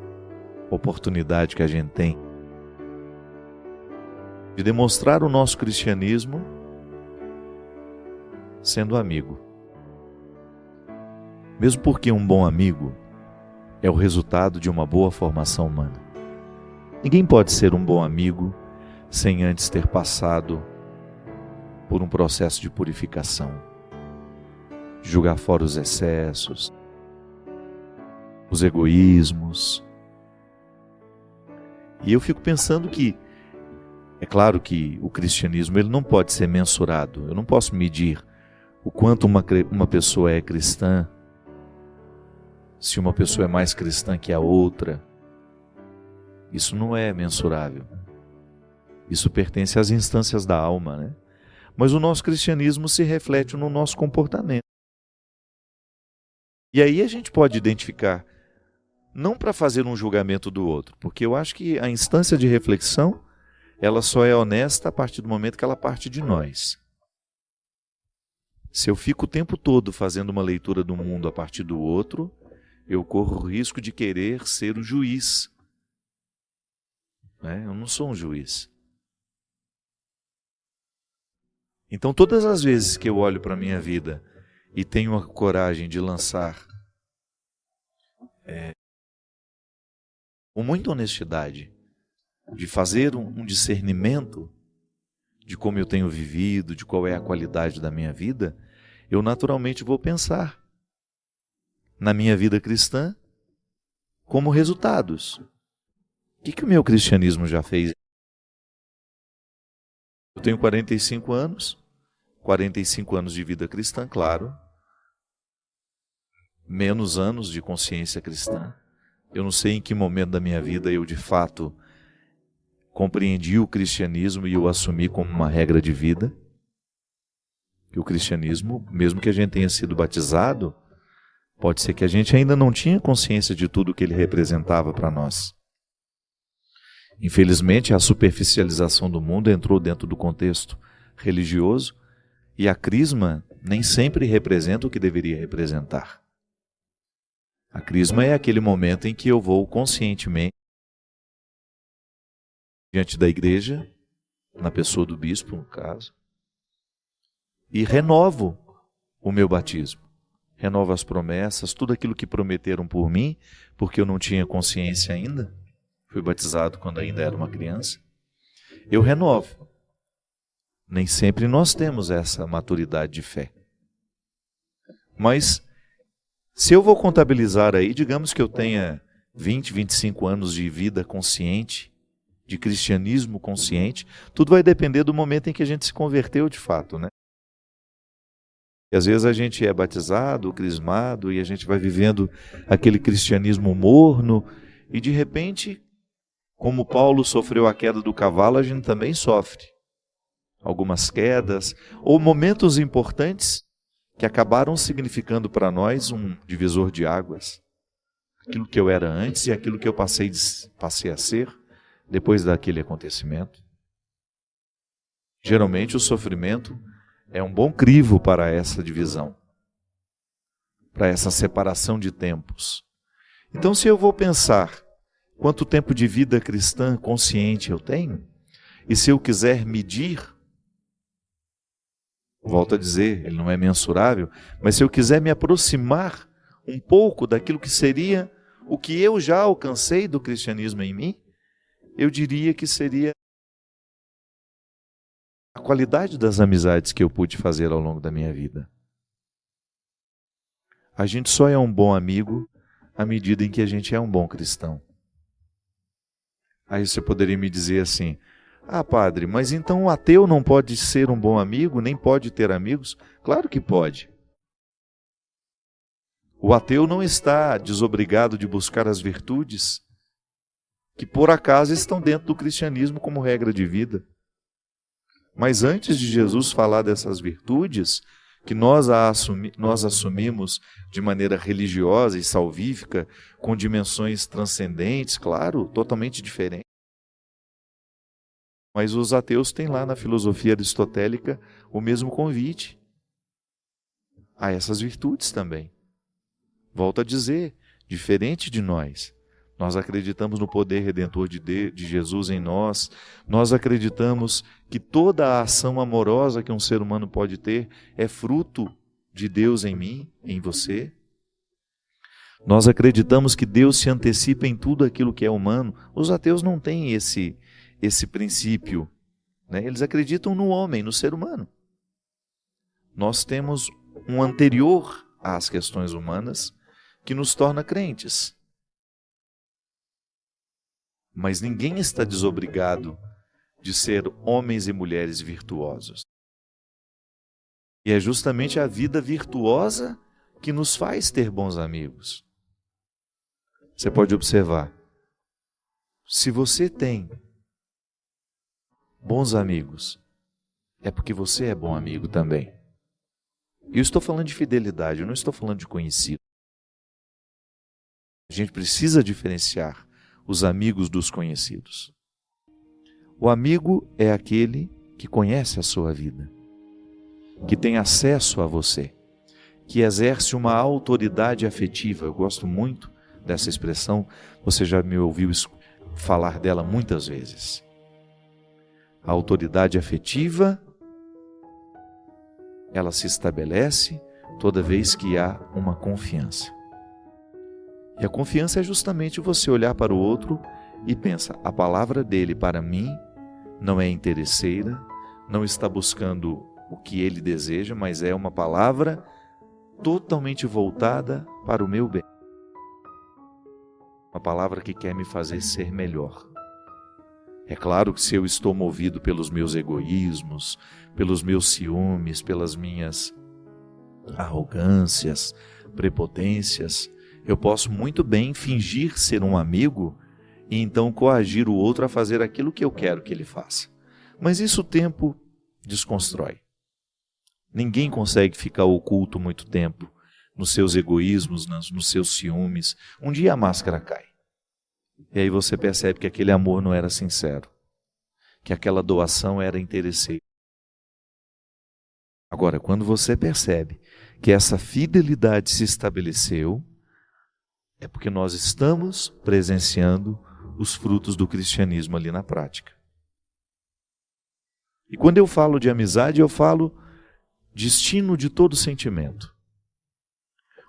oportunidade que a gente tem de demonstrar o nosso cristianismo sendo amigo. Mesmo porque um bom amigo é o resultado de uma boa formação humana. Ninguém pode ser um bom amigo sem antes ter passado por um processo de purificação, de julgar fora os excessos, os egoísmos. E eu fico pensando que, é claro que o cristianismo ele não pode ser mensurado. Eu não posso medir o quanto uma pessoa é cristã, se uma pessoa é mais cristã que a outra. Isso não é mensurável. Isso pertence às instâncias da alma, né? Mas o nosso cristianismo se reflete no nosso comportamento. E aí a gente pode identificar, não para fazer um julgamento do outro, porque eu acho que a instância de reflexão, ela só é honesta a partir do momento que ela parte de nós. Se eu fico o tempo todo fazendo uma leitura do mundo a partir do outro, eu corro o risco de querer ser o juiz. Eu não sou um juiz. Então, todas as vezes que eu olho para a minha vida e tenho a coragem de lançar com muita honestidade, de fazer um discernimento de como eu tenho vivido, de qual é a qualidade da minha vida, eu naturalmente vou pensar na minha vida cristã como resultados. O que o meu cristianismo já fez? Eu tenho 45 anos de vida cristã, claro, menos anos de consciência cristã. Eu não sei em que momento da minha vida eu de fato compreendi o cristianismo e o assumi como uma regra de vida. Que o cristianismo, mesmo que a gente tenha sido batizado, pode ser que a gente ainda não tinha consciência de tudo que ele representava para nós. Infelizmente, a superficialização do mundo entrou dentro do contexto religioso e a crisma nem sempre representa o que deveria representar. A crisma é aquele momento em que eu vou conscientemente diante da igreja, na pessoa do bispo, no caso, e renovo o meu batismo. Renovo as promessas, tudo aquilo que prometeram por mim, porque eu não tinha consciência ainda. Fui batizado quando ainda era uma criança. Eu renovo. Nem sempre nós temos essa maturidade de fé. Mas, se eu vou contabilizar aí, digamos que eu tenha 20, 25 anos de vida consciente, de cristianismo consciente, tudo vai depender do momento em que a gente se converteu de fato, né? E às vezes a gente é batizado, crismado, e a gente vai vivendo aquele cristianismo morno, e de repente, como Paulo sofreu a queda do cavalo, a gente também sofre algumas quedas, ou momentos importantes que acabaram significando para nós um divisor de águas. Aquilo que eu era antes e aquilo que eu passei a ser depois daquele acontecimento. Geralmente o sofrimento é um bom crivo para essa divisão, para essa separação de tempos. Então, se eu vou pensar quanto tempo de vida cristã consciente eu tenho, e se eu quiser medir, volto a dizer, ele não é mensurável, mas se eu quiser me aproximar um pouco daquilo que seria o que eu já alcancei do cristianismo em mim, eu diria que seria a qualidade das amizades que eu pude fazer ao longo da minha vida. A gente só é um bom amigo à medida em que a gente é um bom cristão. Aí você poderia me dizer assim: ah, padre, mas então o ateu não pode ser um bom amigo, nem pode ter amigos? Claro que pode. O ateu não está desobrigado de buscar as virtudes que por acaso estão dentro do cristianismo como regra de vida. Mas antes de Jesus falar dessas virtudes, que nós assumimos de maneira religiosa e salvífica, com dimensões transcendentes, claro, totalmente diferentes. Mas os ateus têm lá na filosofia aristotélica o mesmo convite a essas virtudes também. Volto a dizer, diferente de nós. Nós acreditamos no poder redentor de Jesus em nós. Nós acreditamos que toda a ação amorosa que um ser humano pode ter é fruto de Deus em mim, em você. Nós acreditamos que Deus se antecipa em tudo aquilo que é humano. Os ateus não têm esse princípio, né? Eles acreditam no homem, no ser humano. Nós temos um anterior às questões humanas que nos torna crentes. Mas ninguém está desobrigado de ser homens e mulheres virtuosos. E é justamente a vida virtuosa que nos faz ter bons amigos. Você pode observar, se você tem bons amigos, é porque você é bom amigo também. E eu estou falando de fidelidade, eu não estou falando de conhecido. A gente precisa diferenciar os amigos dos conhecidos. O amigo é aquele que conhece a sua vida, que tem acesso a você, que exerce uma autoridade afetiva. Eu gosto muito dessa expressão, você já me ouviu falar dela muitas vezes. A autoridade afetiva, ela se estabelece toda vez que há uma confiança. E a confiança é justamente você olhar para o outro e pensar, a palavra dele para mim não é interesseira, não está buscando o que ele deseja, mas é uma palavra totalmente voltada para o meu bem. Uma palavra que quer me fazer ser melhor. É claro que se eu estou movido pelos meus egoísmos, pelos meus ciúmes, pelas minhas arrogâncias, prepotências, eu posso muito bem fingir ser um amigo e então coagir o outro a fazer aquilo que eu quero que ele faça. Mas isso o tempo desconstrói. Ninguém consegue ficar oculto muito tempo nos seus egoísmos, nos seus ciúmes. Um dia a máscara cai. E aí você percebe que aquele amor não era sincero, que aquela doação era interesseira. Agora, quando você percebe que essa fidelidade se estabeleceu, é porque nós estamos presenciando os frutos do cristianismo ali na prática. E quando eu falo de amizade, eu falo destino de todo sentimento.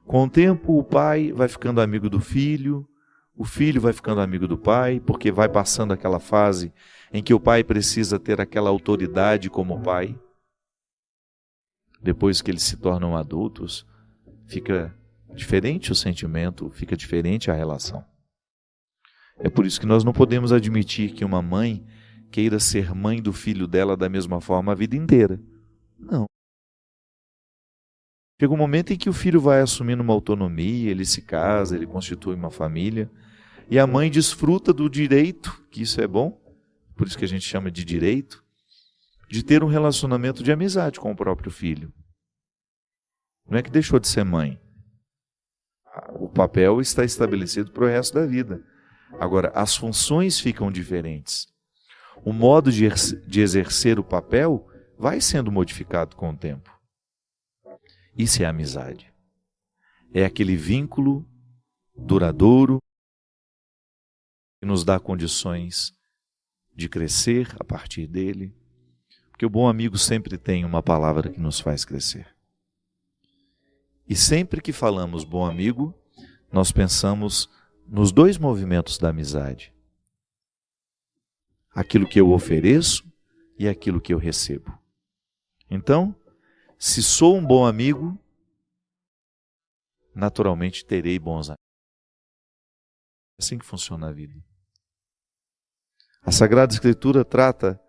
Com o tempo, o pai vai ficando amigo do filho, o filho vai ficando amigo do pai, porque vai passando aquela fase em que o pai precisa ter aquela autoridade como pai. Depois que eles se tornam adultos, fica diferente o sentimento, fica diferente a relação. É por isso que nós não podemos admitir que uma mãe queira ser mãe do filho dela da mesma forma a vida inteira. Não. Chega um momento em que o filho vai assumindo uma autonomia, ele se casa, ele constitui uma família, e a mãe desfruta do direito, que isso é bom, por isso que a gente chama de direito, de ter um relacionamento de amizade com o próprio filho. Não é que deixou de ser mãe. O papel está estabelecido para o resto da vida. Agora, as funções ficam diferentes. O modo de exercer o papel vai sendo modificado com o tempo. Isso é amizade. É aquele vínculo duradouro que nos dá condições de crescer a partir dele, porque o bom amigo sempre tem uma palavra que nos faz crescer. E sempre que falamos bom amigo, nós pensamos nos dois movimentos da amizade. aquilo que eu ofereço e aquilo que eu recebo. Então, se sou um bom amigo, naturalmente terei bons amigos. É assim que funciona a vida. A Sagrada Escritura trata,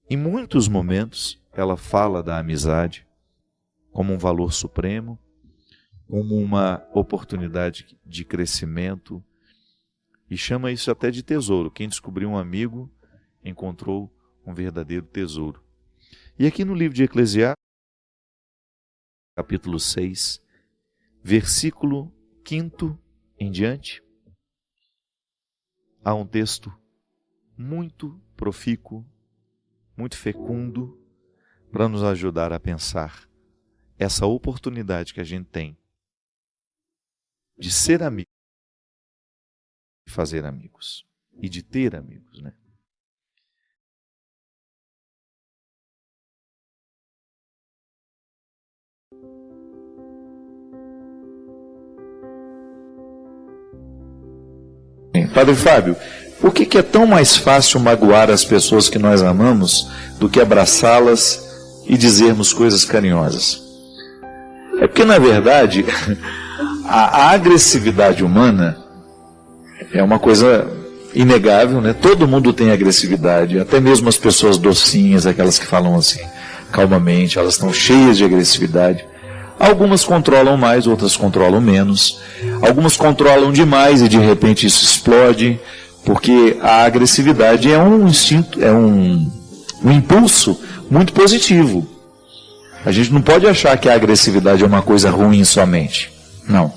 em muitos momentos, ela fala da amizade como um valor supremo, como uma oportunidade de crescimento, e chama isso até de tesouro. Quem descobriu um amigo encontrou um verdadeiro tesouro. E aqui no livro de Eclesiastes, capítulo 6, versículo 5 em diante, há um texto muito profícuo, muito fecundo, para nos ajudar a pensar essa oportunidade que a gente tem de ser amigo, de fazer amigos e de ter amigos, né? Padre Fábio, por que é tão mais fácil magoar as pessoas que nós amamos do que abraçá-las e dizermos coisas carinhosas? É porque, na verdade, a agressividade humana é uma coisa inegável, né? Todo mundo tem agressividade, até mesmo as pessoas docinhas, aquelas que falam assim, calmamente, elas estão cheias de agressividade. Algumas controlam mais, outras controlam menos. Algumas controlam demais e de repente isso explode, porque a agressividade é um instinto, é um impulso muito positivo. A gente não pode achar que a agressividade é uma coisa ruim somente. Não.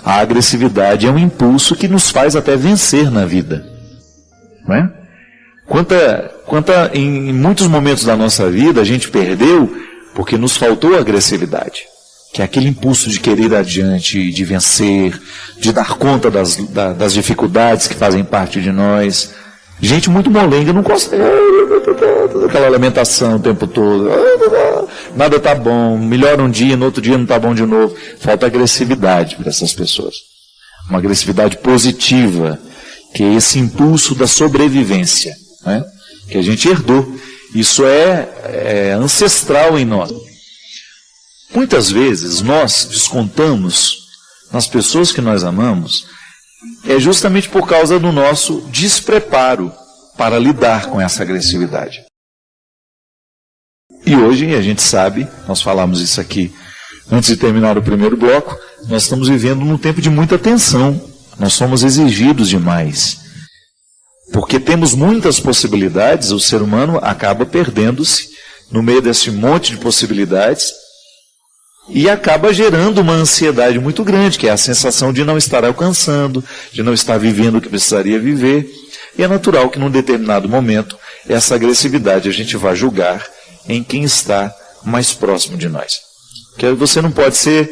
A agressividade é um impulso que nos faz até vencer na vida. Não é? Em muitos momentos da nossa vida a gente perdeu porque nos faltou agressividade. Que é aquele impulso de querer ir adiante, de vencer, de dar conta das dificuldades que fazem parte de nós. Gente muito molenga não consegue, aquela lamentação o tempo todo, nada está bom, melhora um dia, no outro dia não está bom de novo. Falta agressividade para essas pessoas. Uma agressividade positiva, que é esse impulso da sobrevivência, né? Que a gente herdou. Isso é ancestral em nós. Muitas vezes nós descontamos nas pessoas que nós amamos, justamente por causa do nosso despreparo para lidar com essa agressividade. E hoje a gente sabe, nós falamos isso aqui antes de terminar o primeiro bloco, nós estamos vivendo num tempo de muita tensão, nós somos exigidos demais. Porque temos muitas possibilidades, o ser humano acaba perdendo-se no meio desse monte de possibilidades, e acaba gerando uma ansiedade muito grande, que é a sensação de não estar alcançando, de não estar vivendo o que precisaria viver. E é natural que num determinado momento, essa agressividade a gente vai julgar em quem está mais próximo de nós. Porque você não pode ser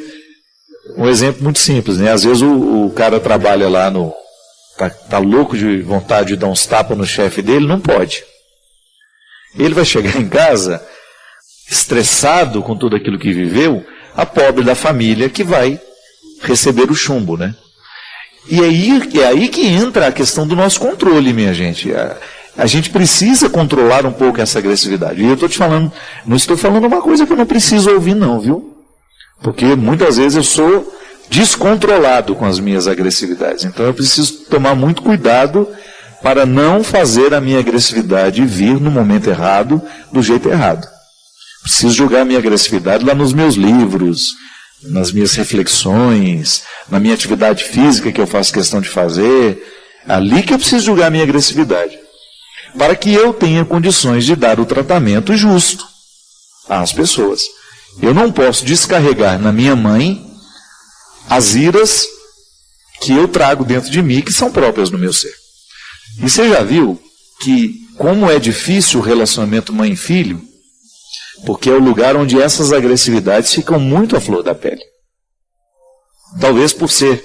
um exemplo muito simples, né? Às vezes o cara trabalha lá tá louco de vontade de dar uns tapas no chefe dele, não pode. Ele vai chegar em casa estressado com tudo aquilo que viveu, a pobre da família que vai receber o chumbo, né? E é aí que entra a questão do nosso controle, minha gente. A gente precisa controlar um pouco essa agressividade. E eu estou te falando, não estou falando uma coisa que eu não preciso ouvir não, viu? Porque muitas vezes eu sou descontrolado com as minhas agressividades. Então eu preciso tomar muito cuidado para não fazer a minha agressividade vir no momento errado, do jeito errado. Preciso jogar a minha agressividade lá nos meus livros, nas minhas reflexões, na minha atividade física que eu faço questão de fazer. Ali que eu preciso jogar a minha agressividade. Para que eu tenha condições de dar o tratamento justo às pessoas. Eu não posso descarregar na minha mãe as iras que eu trago dentro de mim, que são próprias do meu ser. E você já viu que como é difícil o relacionamento mãe-filho, porque é o lugar onde essas agressividades ficam muito à flor da pele. Talvez por ser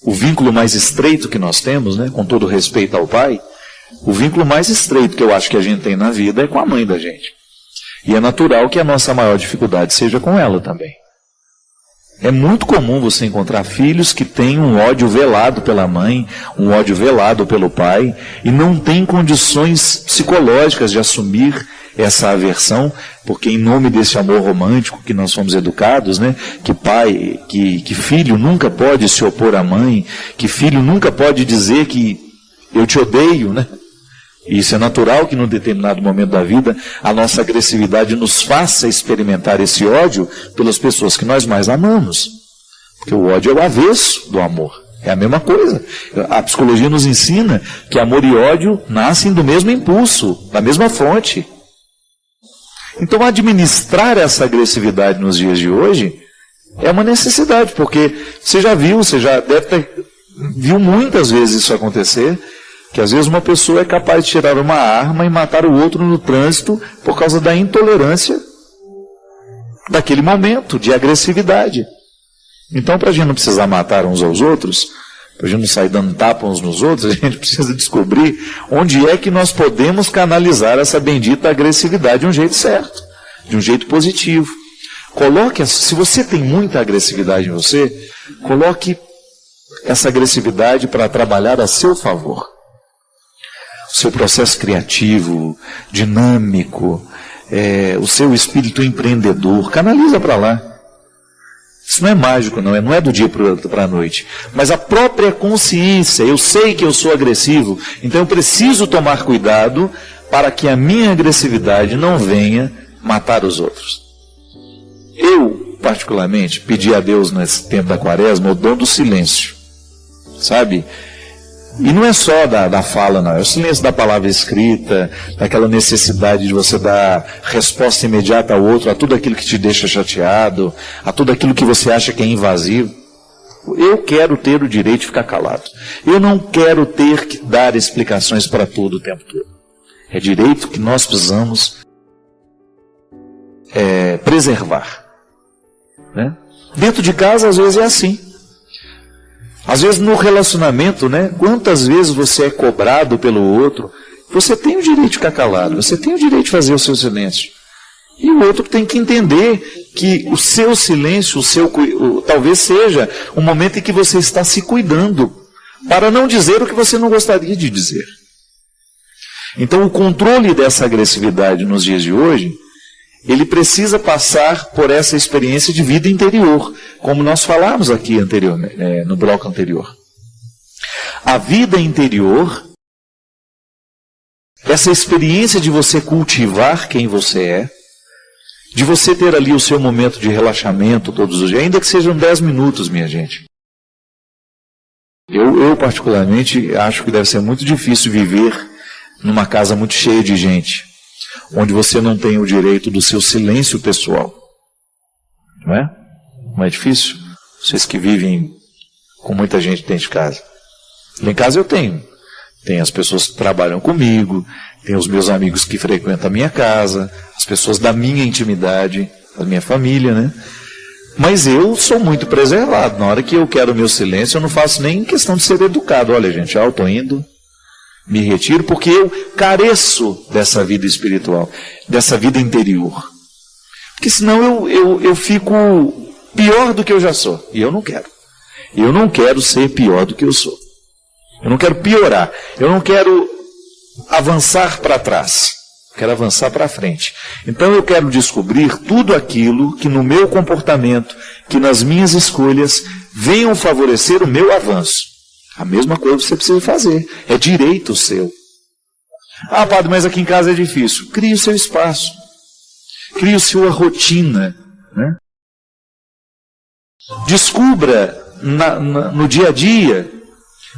o vínculo mais estreito que nós temos, né, com todo respeito ao pai, o vínculo mais estreito que eu acho que a gente tem na vida é com a mãe da gente. E é natural que a nossa maior dificuldade seja com ela também. É muito comum você encontrar filhos que têm um ódio velado pela mãe, um ódio velado pelo pai, e não têm condições psicológicas de assumir essa aversão, porque em nome desse amor romântico que nós fomos educados, né, que filho nunca pode se opor à mãe, que filho nunca pode dizer que eu te odeio, né? Isso é natural que num determinado momento da vida a nossa agressividade nos faça experimentar esse ódio pelas pessoas que nós mais amamos. Porque o ódio é o avesso do amor. É a mesma coisa. A psicologia nos ensina que amor e ódio nascem do mesmo impulso, da mesma fonte. Então administrar essa agressividade nos dias de hoje é uma necessidade, porque você já deve ter viu muitas vezes isso acontecer, que às vezes uma pessoa é capaz de tirar uma arma e matar o outro no trânsito por causa da intolerância daquele momento de agressividade. Então, para a gente não precisar matar uns aos outros, para a gente não sair dando tapa uns nos outros, a gente precisa descobrir onde é que nós podemos canalizar essa bendita agressividade de um jeito certo, de um jeito positivo. Se você tem muita agressividade em você, coloque essa agressividade para trabalhar a seu favor. O seu processo criativo, dinâmico, o seu espírito empreendedor, canaliza para lá. Isso não é mágico, não é do dia para a noite. Mas a própria consciência, eu sei que eu sou agressivo, então eu preciso tomar cuidado para que a minha agressividade não venha matar os outros. Eu, particularmente, pedi a Deus nesse tempo da quaresma o dom do silêncio, sabe? E não é só da fala, não. É o silêncio da palavra escrita, daquela necessidade de você dar resposta imediata ao outro, a tudo aquilo que te deixa chateado, a tudo aquilo que você acha que é invasivo. Eu quero ter o direito de ficar calado. Eu não quero ter que dar explicações para tudo o tempo todo. É direito que nós precisamos preservar. Né? Dentro de casa, às vezes, é assim. Às vezes no relacionamento, né? Quantas vezes você é cobrado pelo outro, você tem o direito de ficar calado, você tem o direito de fazer o seu silêncio. E o outro tem que entender que o seu silêncio, talvez seja um momento em que você está se cuidando, para não dizer o que você não gostaria de dizer. Então o controle dessa agressividade nos dias de hoje, ele precisa passar por essa experiência de vida interior, como nós falamos aqui no bloco anterior. A vida interior, essa experiência de você cultivar quem você é, de você ter ali o seu momento de relaxamento todos os dias, ainda que sejam 10 minutos, minha gente. Eu particularmente acho que deve ser muito difícil viver numa casa muito cheia de gente, onde você não tem o direito do seu silêncio pessoal. Não é? Não é difícil? Vocês que vivem com muita gente dentro de casa. Lá em casa eu tenho. Tem as pessoas que trabalham comigo, tem os meus amigos que frequentam a minha casa, as pessoas da minha intimidade, da minha família, né? Mas eu sou muito preservado. Na hora que eu quero o meu silêncio, eu não faço nem questão de ser educado. Olha, gente, eu estou indo, me retiro, porque eu careço dessa vida espiritual, dessa vida interior. Porque senão eu fico pior do que eu já sou. E eu não quero. Eu não quero ser pior do que eu sou. Eu não quero piorar. Eu não quero avançar para trás. Eu quero avançar para frente. Então eu quero descobrir tudo aquilo que no meu comportamento, que nas minhas escolhas, venham favorecer o meu avanço. A mesma coisa você precisa fazer. É direito seu. Ah, padre, mas aqui em casa é difícil. Crie o seu espaço. Crie a sua rotina. Né? Descubra no dia a dia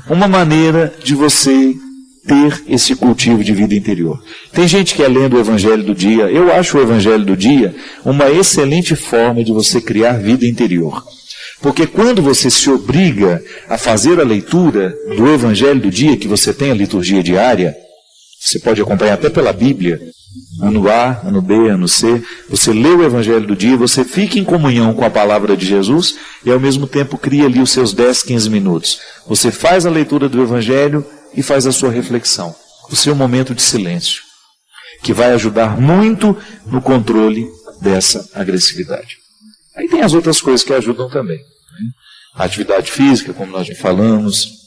uma maneira de você ter esse cultivo de vida interior. Tem gente que é lendo o Evangelho do Dia. Eu acho o Evangelho do Dia uma excelente forma de você criar vida interior. Porque quando você se obriga a fazer a leitura do Evangelho do Dia, que você tem a liturgia diária, você pode acompanhar até pela Bíblia, ano A, ano B, ano C, você lê o Evangelho do Dia, você fica em comunhão com a palavra de Jesus e ao mesmo tempo cria ali os seus 10, 15 minutos. Você faz a leitura do Evangelho e faz a sua reflexão, o seu momento de silêncio, que vai ajudar muito no controle dessa agressividade. Aí tem as outras coisas que ajudam também, né? A atividade física, como nós já falamos,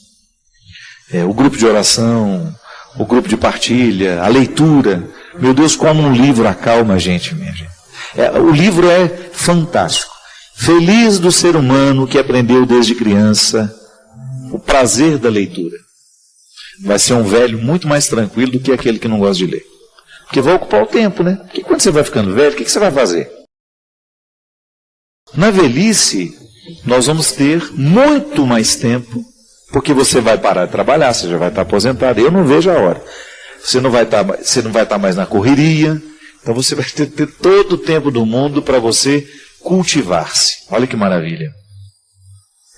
o grupo de oração, o grupo de partilha, a leitura. Meu Deus, como um livro acalma a gente, minha gente. O livro é fantástico. Feliz do ser humano que aprendeu desde criança o prazer da leitura. Vai ser um velho muito mais tranquilo do que aquele que não gosta de ler. Porque vai ocupar o tempo, né? Porque quando você vai ficando velho, o que você vai fazer? Na velhice, nós vamos ter muito mais tempo, porque você vai parar de trabalhar, você já vai estar aposentado. Eu não vejo a hora. Você não vai estar mais na correria, então você vai ter todo o tempo do mundo para você cultivar-se. Olha que maravilha.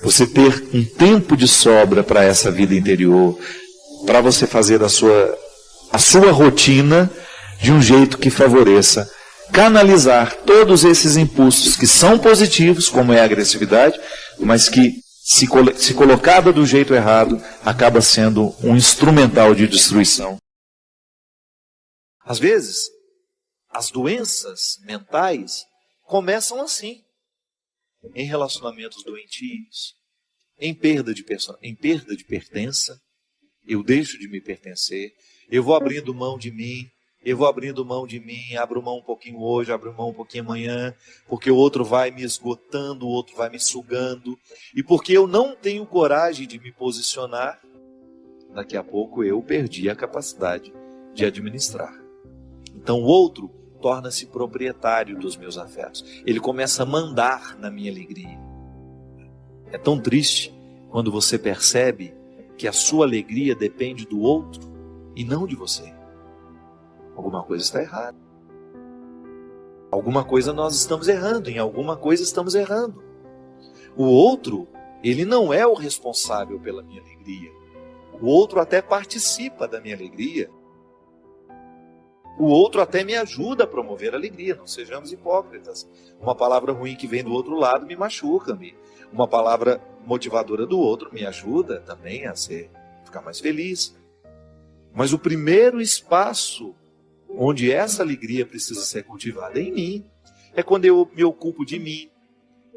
Você ter um tempo de sobra para essa vida interior, para você fazer a sua rotina de um jeito que favoreça canalizar todos esses impulsos que são positivos, como é a agressividade, mas que, se colocada do jeito errado, acaba sendo um instrumental de destruição. Às vezes, as doenças mentais começam assim, em relacionamentos doentios, em perda de pertença. Eu deixo de me pertencer, eu vou abrindo mão de mim, abro mão um pouquinho hoje, abro mão um pouquinho amanhã, porque o outro vai me esgotando, o outro vai me sugando, e porque eu não tenho coragem de me posicionar, daqui a pouco eu perdi a capacidade de administrar. Então o outro torna-se proprietário dos meus afetos, ele começa a mandar na minha alegria. É tão triste quando você percebe que a sua alegria depende do outro e não de você. Alguma coisa está errada. Alguma coisa nós estamos errando, em alguma coisa estamos errando. O outro, ele não é o responsável pela minha alegria. O outro até participa da minha alegria. O outro até me ajuda a promover a alegria, não sejamos hipócritas. Uma palavra ruim que vem do outro lado me machuca. Uma palavra motivadora do outro me ajuda também a ficar mais feliz. Mas o primeiro espaço onde essa alegria precisa ser cultivada é em mim. É quando eu me ocupo de mim,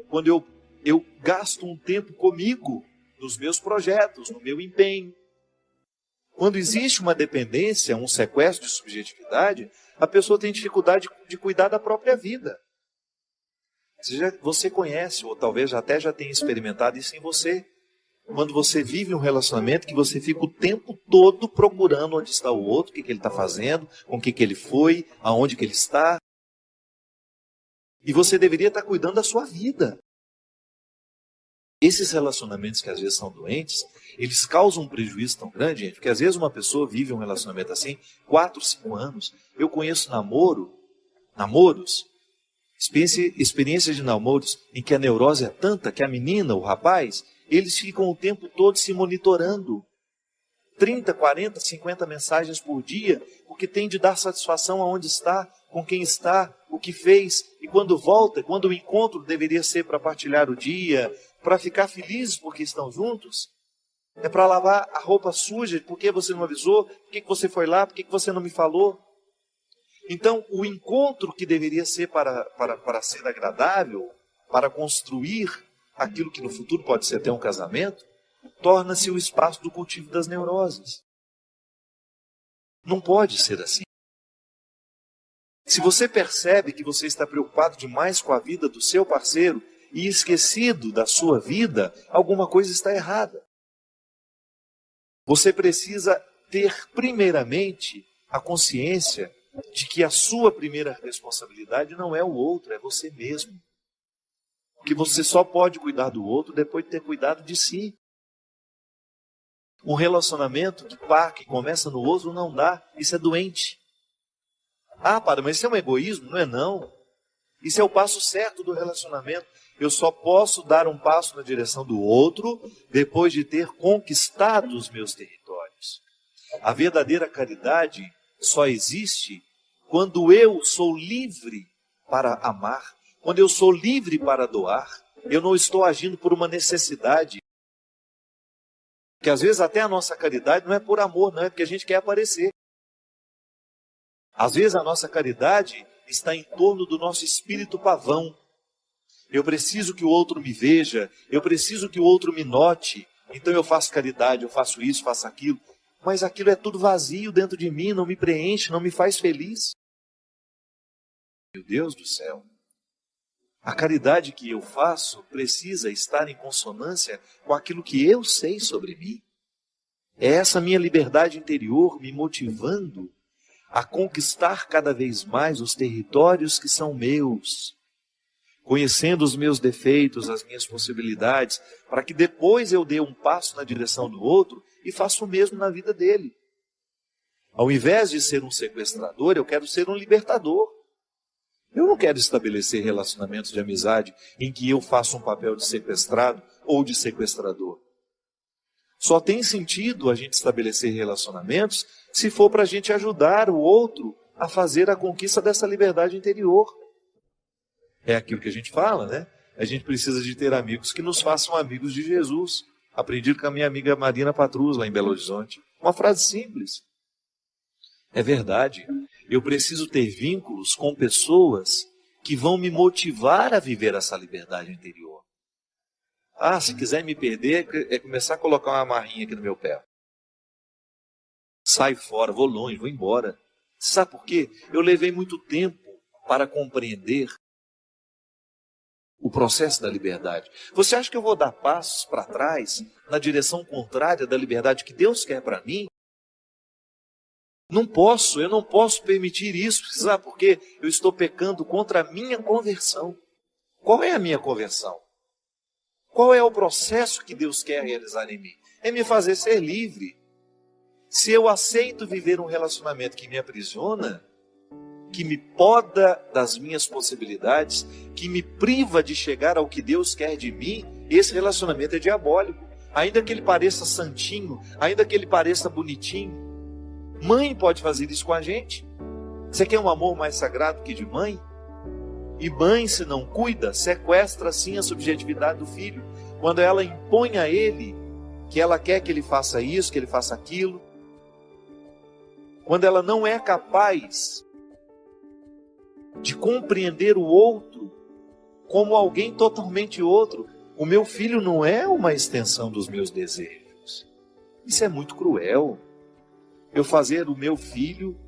quando eu gasto um tempo comigo, nos meus projetos, no meu empenho. Quando existe uma dependência, um sequestro de subjetividade, a pessoa tem dificuldade de cuidar da própria vida. Você conhece, ou talvez até já tenha experimentado isso em você. Quando você vive um relacionamento que você fica o tempo todo procurando onde está o outro, o que ele está fazendo, com o que ele foi, aonde que ele está. E você deveria estar cuidando da sua vida. Esses relacionamentos que às vezes são doentes, eles causam um prejuízo tão grande, gente, porque às vezes uma pessoa vive um relacionamento assim, 4, 5 anos. Eu conheço namoros, experiências de namoros em que a neurose é tanta que a menina, o rapaz, eles ficam o tempo todo se monitorando. 30, 40, 50 mensagens por dia, porque tem de dar satisfação aonde está, com quem está, o que fez. E quando volta, quando o encontro deveria ser para partilhar o dia, para ficar felizes porque estão juntos, é para lavar a roupa suja, por que você não avisou, por que você foi lá, por que você não me falou. Então, o encontro que deveria ser para ser agradável, para construir aquilo que no futuro pode ser até um casamento, torna-se o espaço do cultivo das neuroses. Não pode ser assim. Se você percebe que você está preocupado demais com a vida do seu parceiro e esquecido da sua vida, alguma coisa está errada. Você precisa ter primeiramente a consciência de que a sua primeira responsabilidade não é o outro, é você mesmo. Porque você só pode cuidar do outro depois de ter cuidado de si. Um relacionamento que começa no outro não dá, isso é doente. Ah, padre, mas isso é um egoísmo? Não é não. Isso é o passo certo do relacionamento. Eu só posso dar um passo na direção do outro depois de ter conquistado os meus territórios. A verdadeira caridade só existe quando eu sou livre para amar, quando eu sou livre para doar. Eu não estou agindo por uma necessidade. Porque às vezes até a nossa caridade não é por amor, não é porque a gente quer aparecer. Às vezes a nossa caridade está em torno do nosso espírito pavão. Eu preciso que o outro me veja, eu preciso que o outro me note. Então eu faço caridade, eu faço isso, faço aquilo. Mas aquilo é tudo vazio dentro de mim, não me preenche, não me faz feliz. Meu Deus do céu. A caridade que eu faço precisa estar em consonância com aquilo que eu sei sobre mim. É essa minha liberdade interior me motivando a conquistar cada vez mais os territórios que são meus, conhecendo os meus defeitos, as minhas possibilidades, para que depois eu dê um passo na direção do outro e faça o mesmo na vida dele. Ao invés de ser um sequestrador, eu quero ser um libertador. Eu não quero estabelecer relacionamentos de amizade em que eu faça um papel de sequestrado ou de sequestrador. Só tem sentido a gente estabelecer relacionamentos se for para a gente ajudar o outro a fazer a conquista dessa liberdade interior. É aquilo que a gente fala, né? A gente precisa de ter amigos que nos façam amigos de Jesus. Aprendi com a minha amiga Marina Patrus, lá em Belo Horizonte. Uma frase simples. É verdade. Eu preciso ter vínculos com pessoas que vão me motivar a viver essa liberdade interior. Ah, se quiser me perder, é começar a colocar uma amarrinha aqui no meu pé. Saio fora, vou longe, vou embora. Sabe por quê? Eu levei muito tempo para compreender o processo da liberdade. Você acha que eu vou dar passos para trás, na direção contrária da liberdade que Deus quer para mim? Não posso, eu não posso permitir isso. Sabe por quê? Eu estou pecando contra a minha conversão. Qual é a minha conversão? Qual é o processo que Deus quer realizar em mim? É me fazer ser livre. Se eu aceito viver um relacionamento que me aprisiona, que me poda das minhas possibilidades, que me priva de chegar ao que Deus quer de mim, esse relacionamento é diabólico. Ainda que ele pareça santinho, ainda que ele pareça bonitinho. Mãe pode fazer isso com a gente. Você quer um amor mais sagrado que de mãe? E mãe, se não cuida, sequestra sim a subjetividade do filho. Quando ela impõe a ele que ela quer que ele faça isso, que ele faça aquilo. Quando ela não é capaz de compreender o outro como alguém totalmente outro. O meu filho não é uma extensão dos meus desejos. Isso é muito cruel. Eu fazer o meu filho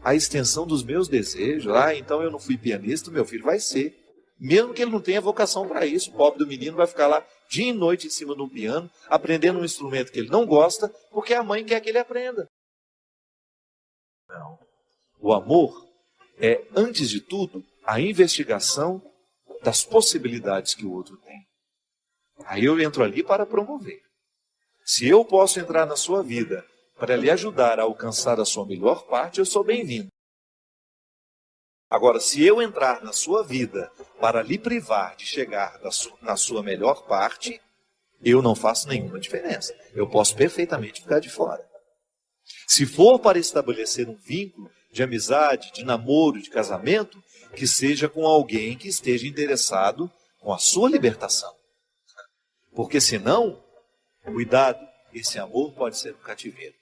a extensão dos meus desejos. Ah, então eu não fui pianista, o meu filho vai ser. Mesmo que ele não tenha vocação para isso, o pobre do menino vai ficar lá dia e noite em cima de um piano, aprendendo um instrumento que ele não gosta, porque a mãe quer que ele aprenda. Não. O amor é, antes de tudo, a investigação das possibilidades que o outro tem. Aí eu entro ali para promover. Se eu posso entrar na sua vida para lhe ajudar a alcançar a sua melhor parte, eu sou bem-vindo. Agora, se eu entrar na sua vida para lhe privar de chegar na sua melhor parte, eu não faço nenhuma diferença. Eu posso perfeitamente ficar de fora. Se for para estabelecer um vínculo de amizade, de namoro, de casamento, que seja com alguém que esteja interessado com a sua libertação. Porque senão, cuidado, esse amor pode ser um cativeiro.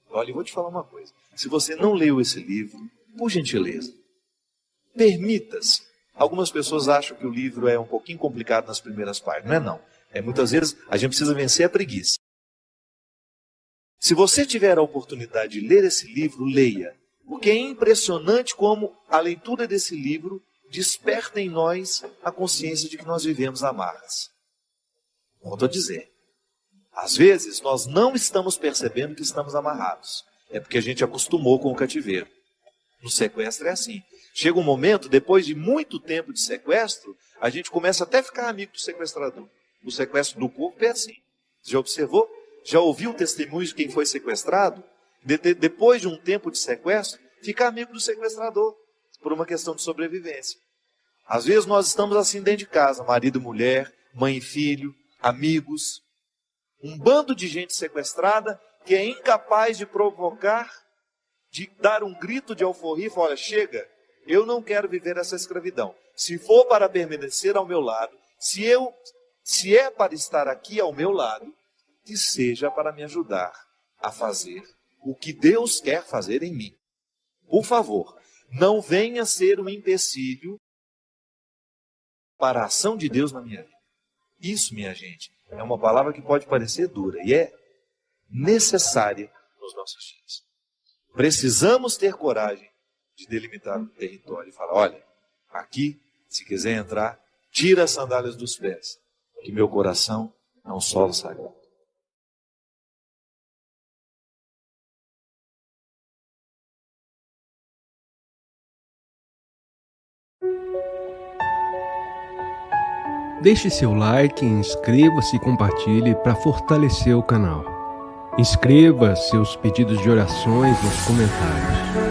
Olha, eu vou te falar uma coisa. Se você não leu esse livro, por gentileza, permita-se. Algumas pessoas acham que o livro é um pouquinho complicado nas primeiras páginas. Não é não. Muitas vezes a gente precisa vencer a preguiça. Se você tiver a oportunidade de ler esse livro, leia. Porque é impressionante como a leitura desse livro desperta em nós a consciência de que nós vivemos amarras. Volto a dizer. Às vezes nós não estamos percebendo que estamos amarrados. É porque a gente acostumou com o cativeiro. No sequestro é assim. Chega um momento, depois de muito tempo de sequestro, a gente começa até a ficar amigo do sequestrador. O sequestro do corpo é assim. Você já observou? Já ouviu testemunhos de quem foi sequestrado? Depois de um tempo de sequestro, fica amigo do sequestrador, por uma questão de sobrevivência. Às vezes nós estamos assim dentro de casa, marido e mulher, mãe e filho, amigos. Um bando de gente sequestrada que é incapaz de provocar, de dar um grito de alforria e falar, olha, chega, eu não quero viver essa escravidão. Se for para permanecer ao meu lado, se é para estar aqui ao meu lado, que seja para me ajudar a fazer o que Deus quer fazer em mim. Por favor, não venha ser um empecilho para a ação de Deus na minha vida. Isso, minha gente, é uma palavra que pode parecer dura e é necessária nos nossos dias. Precisamos ter coragem de delimitar o território e falar, olha, aqui, se quiser entrar, tira as sandálias dos pés, que meu coração é um solo sagrado. Deixe seu like, inscreva-se e compartilhe para fortalecer o canal. Inscreva seus pedidos de orações nos comentários.